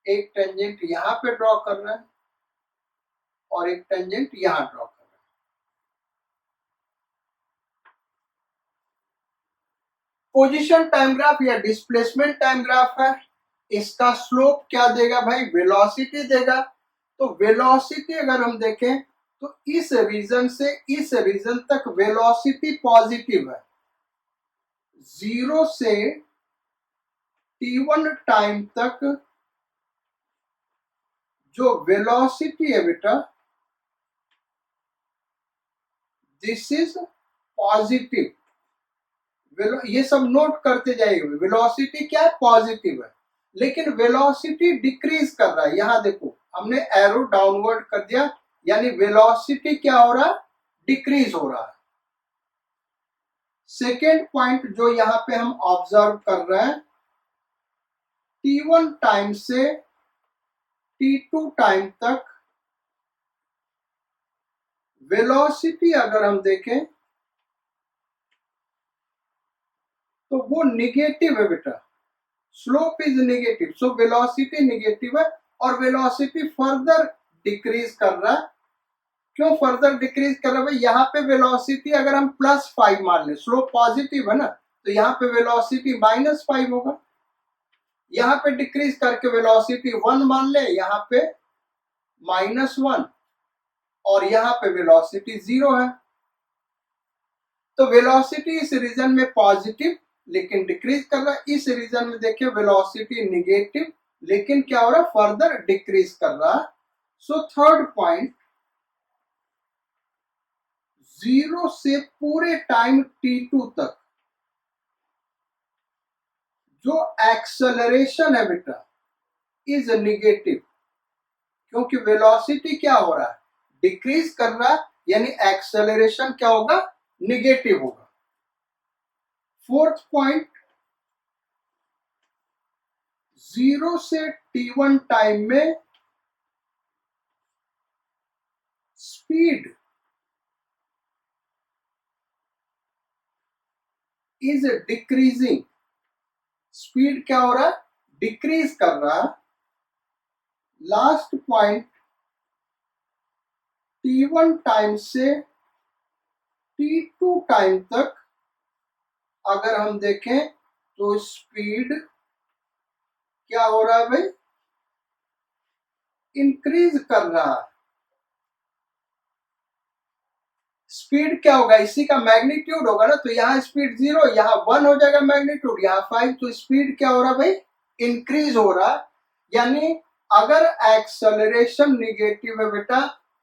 एक टेंजेंट यहाँ पे ड्रॉ कर रहे हैं, और एक टेंजेंट यहाँ ड्रॉ कर रहे हैं। पोजीशन टाइम ग्राफ या डिस्प्लेसमेंट टाइम ग्राफ है, इसका स्लोप क्या देगा भाई? वेलोसिटी देगा। तो वेलोसिटी अगर हम देखें तो इस रीजन से इस रीजन तक वेलोसिटी पॉजिटिव है, 0 से t1 टाइम तक जो वेलोसिटी है बेटा, दिस इज पॉजिटिव। ये सब नोट करते जाइए, वेलोसिटी क्या है? पॉजिटिव है। लेकिन वेलोसिटी डिक्रीज कर रहा है, यहां देखो हमने एरो डाउनवर्ड कर दिया, यानी वेलोसिटी क्या हो रहा है? डिक्रीज हो रहा है। सेकेंड पॉइंट जो यहां पे हम ऑब्जर्व कर रहे हैं, t1 टाइम से t2 टाइम तक वेलोसिटी अगर हम देखें तो वो निगेटिव है बेटा, slope is negative, so velocity negative है और वेलोसिटी फर्दर डिक्रीज कर रहा है। क्यों फर्दर डिक्रीज कर रहा है भाई? यहाँ पे वेलोसिटी अगर हम +5 मान ले, स्लोप पॉजिटिव है ना, तो यहाँ पे वेलोसिटी -5 होगा। यहाँ पे डिक्रीज करके वेलोसिटी 1 मान ले, यहाँ पे -1, और यहाँ पे वेलोसिटी 0 है। तो वेलोसिटी इस रीजन में पॉजिटिव लेकिन डिक्रीज कर रहा है, इस रीजन में देखिए वेलोसिटी निगेटिव लेकिन क्या हो रहा है? फर्दर डिक्रीज कर रहा है। सो थर्ड पॉइंट, 0 से पूरे टाइम t2 तक जो एक्सेलरेशन है बेटा इज नेगेटिव, क्योंकि वेलोसिटी क्या हो रहा है? डिक्रीज कर रहा है, यानी एक्सेलरेशन क्या होगा? नेगेटिव होगा। फोर्थ पॉइंट, 0 से t1 टाइम में स्पीड इज डिक्रीजिंग, स्पीड क्या हो रहा है? डिक्रीज कर रहा है। लास्ट पॉइंट, t1 टाइम से t2 टाइम तक अगर हम देखें तो स्पीड क्या हो रहा है भाई? इंक्रीज कर रहा है। स्पीड क्या होगा? इसी का मैग्नीट्यूड होगा ना, तो यहाँ स्पीड 0, यहाँ 1 हो जाएगा मैग्नीट्यूड, यहाँ 5, तो स्पीड क्या हो रहा है भाई? इंक्रीज हो रहा है। यानी अगर एक्सेलरेशन निगेटिव है बेटा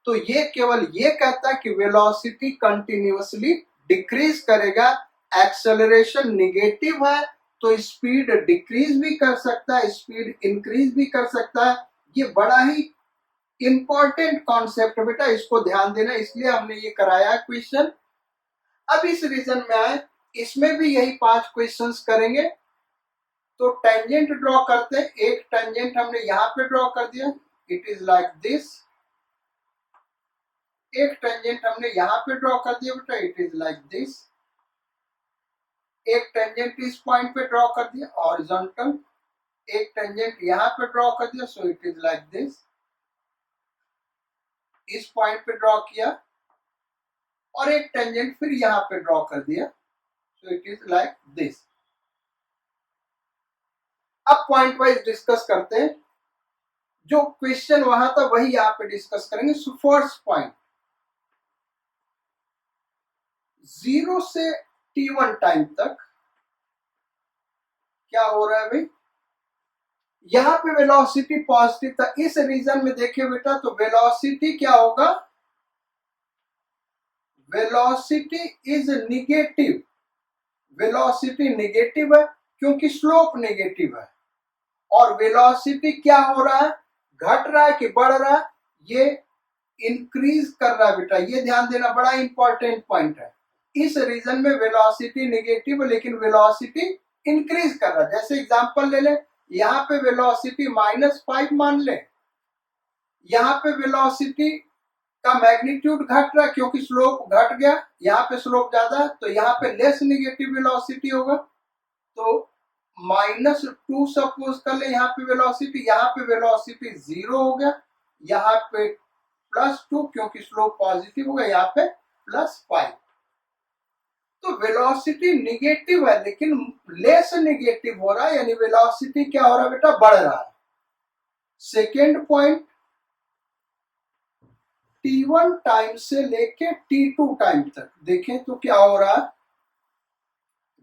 तो ये केवल ये कहता है कि वेलोसिटी कंटिन्यूअसली डिक्रीज करेगा। एक्सेलरेशन निगेटिव है तो स्पीड डिक्रीज भी कर सकता है, स्पीड इंक्रीज भी कर सकता है। ये बड़ा ही इंपॉर्टेंट कॉन्सेप्ट बेटा, इसको ध्यान देना, इसलिए हमने ये कराया क्वेश्चन। अब इस रीजन में आए, इसमें भी यही 5 क्वेश्चंस करेंगे। तो टेंजेंट ड्रॉ करते हैं। एक टेंजेंट हमने यहां पे ड्रॉ कर दिया, इट इज लाइक दिस। एक टेंजेंट हमने यहां पे ड्रॉ कर दिया बेटा, इट इज लाइक दिस। एक टेंजेंट इस पॉइंट पे ड्रॉ कर दिया हॉरिजॉन्टल। एक टेंजेंट यहां पे ड्रॉ कर दिया, सो इट इज लाइक दिस। इस पॉइंट पे ड्रॉ किया और एक टेंजेंट फिर यहां पे ड्रॉ कर दिया, सो इट इज लाइक दिस। अब पॉइंट वाइज डिस्कस करते हैं। जो क्वेश्चन वहां था वही यहां पे डिस्कस करेंगे। सो फर्स्ट पॉइंट, 0 से t1 टाइम तक क्या हो रहा है भाई, यहां पे वेलोसिटी पॉजिटिव था। इस रीजन में देखिए बेटा, तो वेलोसिटी क्या होगा, velocity is negative. Velocity negative है क्योंकि स्लोप निगेटिव है। और वेलोसिटी क्या हो रहा है, घट रहा है कि बढ़ रहा है, ये इंक्रीज कर रहा है बेटा। ये ध्यान देना, बड़ा इंपॉर्टेंट पॉइंट है। इस रीजन में वेलोसिटी निगेटिव है लेकिन वेलोसिटी इंक्रीज कर रहा है। जैसे एग्जांपल ले ले, यहाँ पे वेलोसिटी -5 मान ले, यहाँ पे वेलोसिटी का मैग्नीट्यूड घट रहा है क्योंकि स्लोप घट गया, यहाँ पे स्लोप ज्यादा है, तो यहाँ पे लेस निगेटिव वेलोसिटी होगा। तो -2 सपोज कर ले यहाँ पे वेलोसिटी, यहाँ पे वेलोसिटी 0 हो गया, यहाँ पे +2 क्योंकि स्लोप पॉजिटिव होगा, यहाँ पे +5। तो वेलोसिटी निगेटिव है लेकिन लेस निगेटिव हो रहा है, यानी वेलोसिटी क्या हो रहा है बेटा, बढ़ रहा है। सेकेंड पॉइंट, t1 टाइम से लेके t2 टाइम तक देखें तो क्या हो रहा है,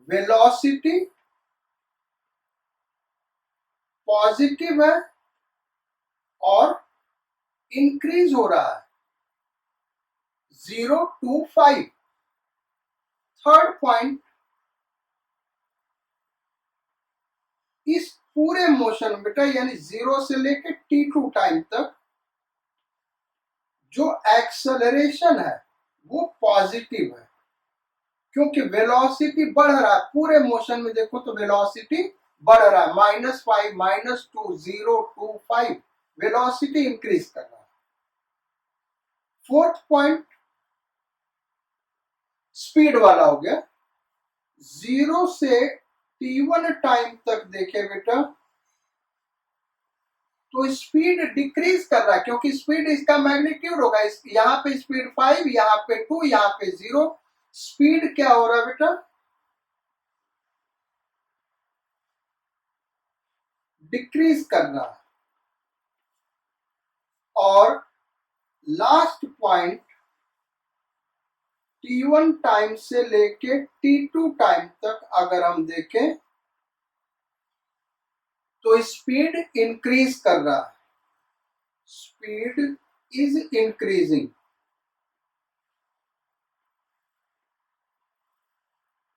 वेलोसिटी पॉजिटिव है और इंक्रीज हो रहा है 0 to 5। थर्ड पॉइंट, इस पूरे मोशन बेटा यानी 0 से लेके t2 टाइम तक जो एक्सेलरेशन है वो पॉजिटिव है क्योंकि वेलोसिटी बढ़ रहा है। पूरे मोशन में देखो तो वेलोसिटी बढ़ रहा है, -5, -2, 0 to 5, वेलोसिटी इंक्रीज कर रहा है। फोर्थ पॉइंट स्पीड वाला हो गया। 0 से t1 टाइम तक देखे बेटा तो स्पीड डिक्रीज कर रहा है क्योंकि स्पीड इसका मैग्नीट्यूड होगा। यहाँ पे स्पीड 5, यहाँ पे 2, यहाँ पे 0। स्पीड क्या हो रहा है बेटा, डिक्रीज कर रहा है। और लास्ट पॉइंट, t1 टाइम से लेके t2 टाइम तक अगर हम देखें तो स्पीड इंक्रीज कर रहा है, स्पीड इज इंक्रीजिंग।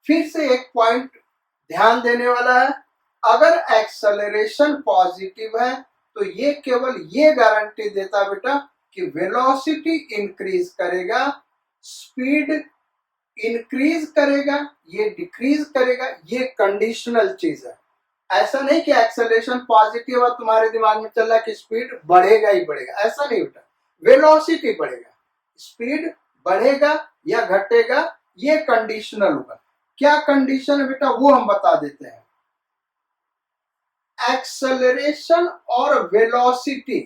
फिर से एक पॉइंट ध्यान देने वाला है, अगर एक्सेलरेशन पॉजिटिव है तो ये केवल ये गारंटी देता बेटा कि वेलोसिटी इंक्रीज करेगा, स्पीड इंक्रीज करेगा, ये डिक्रीज करेगा, ये कंडीशनल चीज है। ऐसा नहीं कि एक्सेलरेशन पॉजिटिव है तुम्हारे दिमाग में चल रहा है कि स्पीड बढ़ेगा ही बढ़ेगा, ऐसा नहीं बेटा। वेलोसिटी बढ़ेगा, स्पीड बढ़ेगा या घटेगा ये कंडीशनल होगा। क्या कंडीशन है बेटा वो हम बता देते हैं। एक्सेलरेशन और वेलोसिटी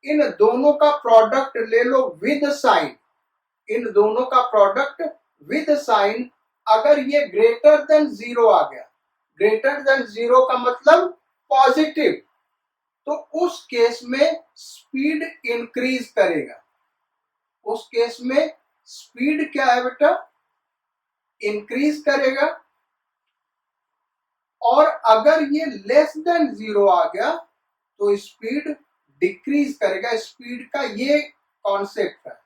इन दोनों का प्रोडक्ट ले लो विद साइन, इन दोनों का प्रोडक्ट विद साइन। अगर ये ग्रेटर देन 0 आ गया, ग्रेटर देन 0 का मतलब पॉजिटिव, तो उस केस में स्पीड इंक्रीज करेगा। उस केस में स्पीड क्या है बेटा, इंक्रीज करेगा। और अगर ये लेस देन 0 आ गया तो स्पीड डिक्रीज करेगा स्पीड का, ये कॉन्सेप्ट है।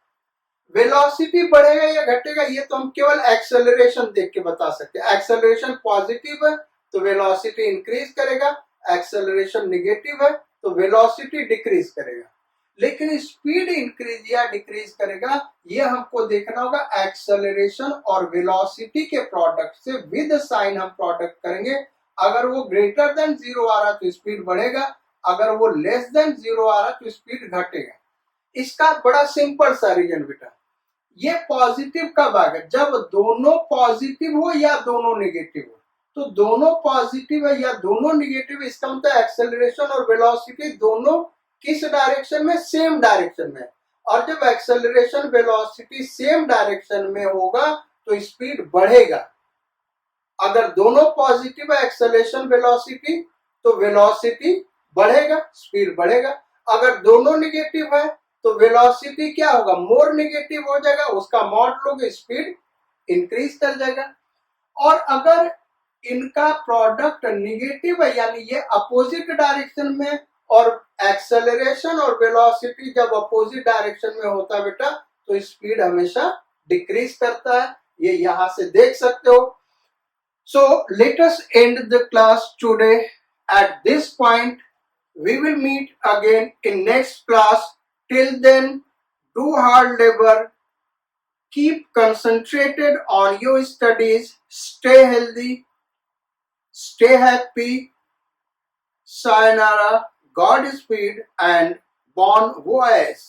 वेलोसिटी बढ़ेगा या घटेगा ये तो हम केवल एक्सेलरेशन देख के बता सकते हैं। एक्सेलरेशन पॉजिटिव है तो वेलोसिटी इंक्रीज करेगा, एक्सेलरेशन निगेटिव है तो वेलोसिटी डिक्रीज करेगा। लेकिन स्पीड इंक्रीज या डिक्रीज करेगा ये हमको देखना होगा एक्सेलरेशन और वेलोसिटी के प्रोडक्ट से, विद साइन हम प्रोडक्ट करेंगे। अगर वो ग्रेटर देन 0 आ रहा तो स्पीड बढ़ेगा, अगर वो लेस देन 0 आ रहा तो स्पीड घटेगा। इसका बड़ा सिंपल सा रीजन बेटा, ये पॉजिटिव कब आएगा? जब दोनों पॉजिटिव हो या दोनों नेगेटिव हो। तो दोनों पॉजिटिव है या दोनों नेगेटिव, इसका मतलब एक्सेलरेशन और वेलोसिटी दोनों किस डायरेक्शन में? सेम डायरेक्शन में। और जब एक्सेलरेशन वेलोसिटी सेम डायरेक्शन में होगा तो स्पीड बढ़ेगा। अगर दोनों पॉजिटिव है एक्सेलरेशन वेलोसिटी तो वेलोसिटी बढ़ेगा, स्पीड बढ़ेगा। अगर दोनों नेगेटिव है तो वेलोसिटी क्या होगा? मोर नेगेटिव हो जाएगा, उसका मॉड लोगे स्पीड इंक्रीज कर जाएगा। और अगर इनका प्रोडक्ट निगेटिव है यानी ये अपोजिट डायरेक्शन में, और एक्सेलरेशन और वेलोसिटी जब अपोजिट डायरेक्शन में होता है बेटा तो स्पीड हमेशा डिक्रीज करता है, ये यहां से देख सकते हो। So let us end the class today at this point. We will meet again in next class. Till then, do hard labor, keep concentrated on your studies, stay healthy, stay happy. Sayonara, Godspeed, and bon voyage.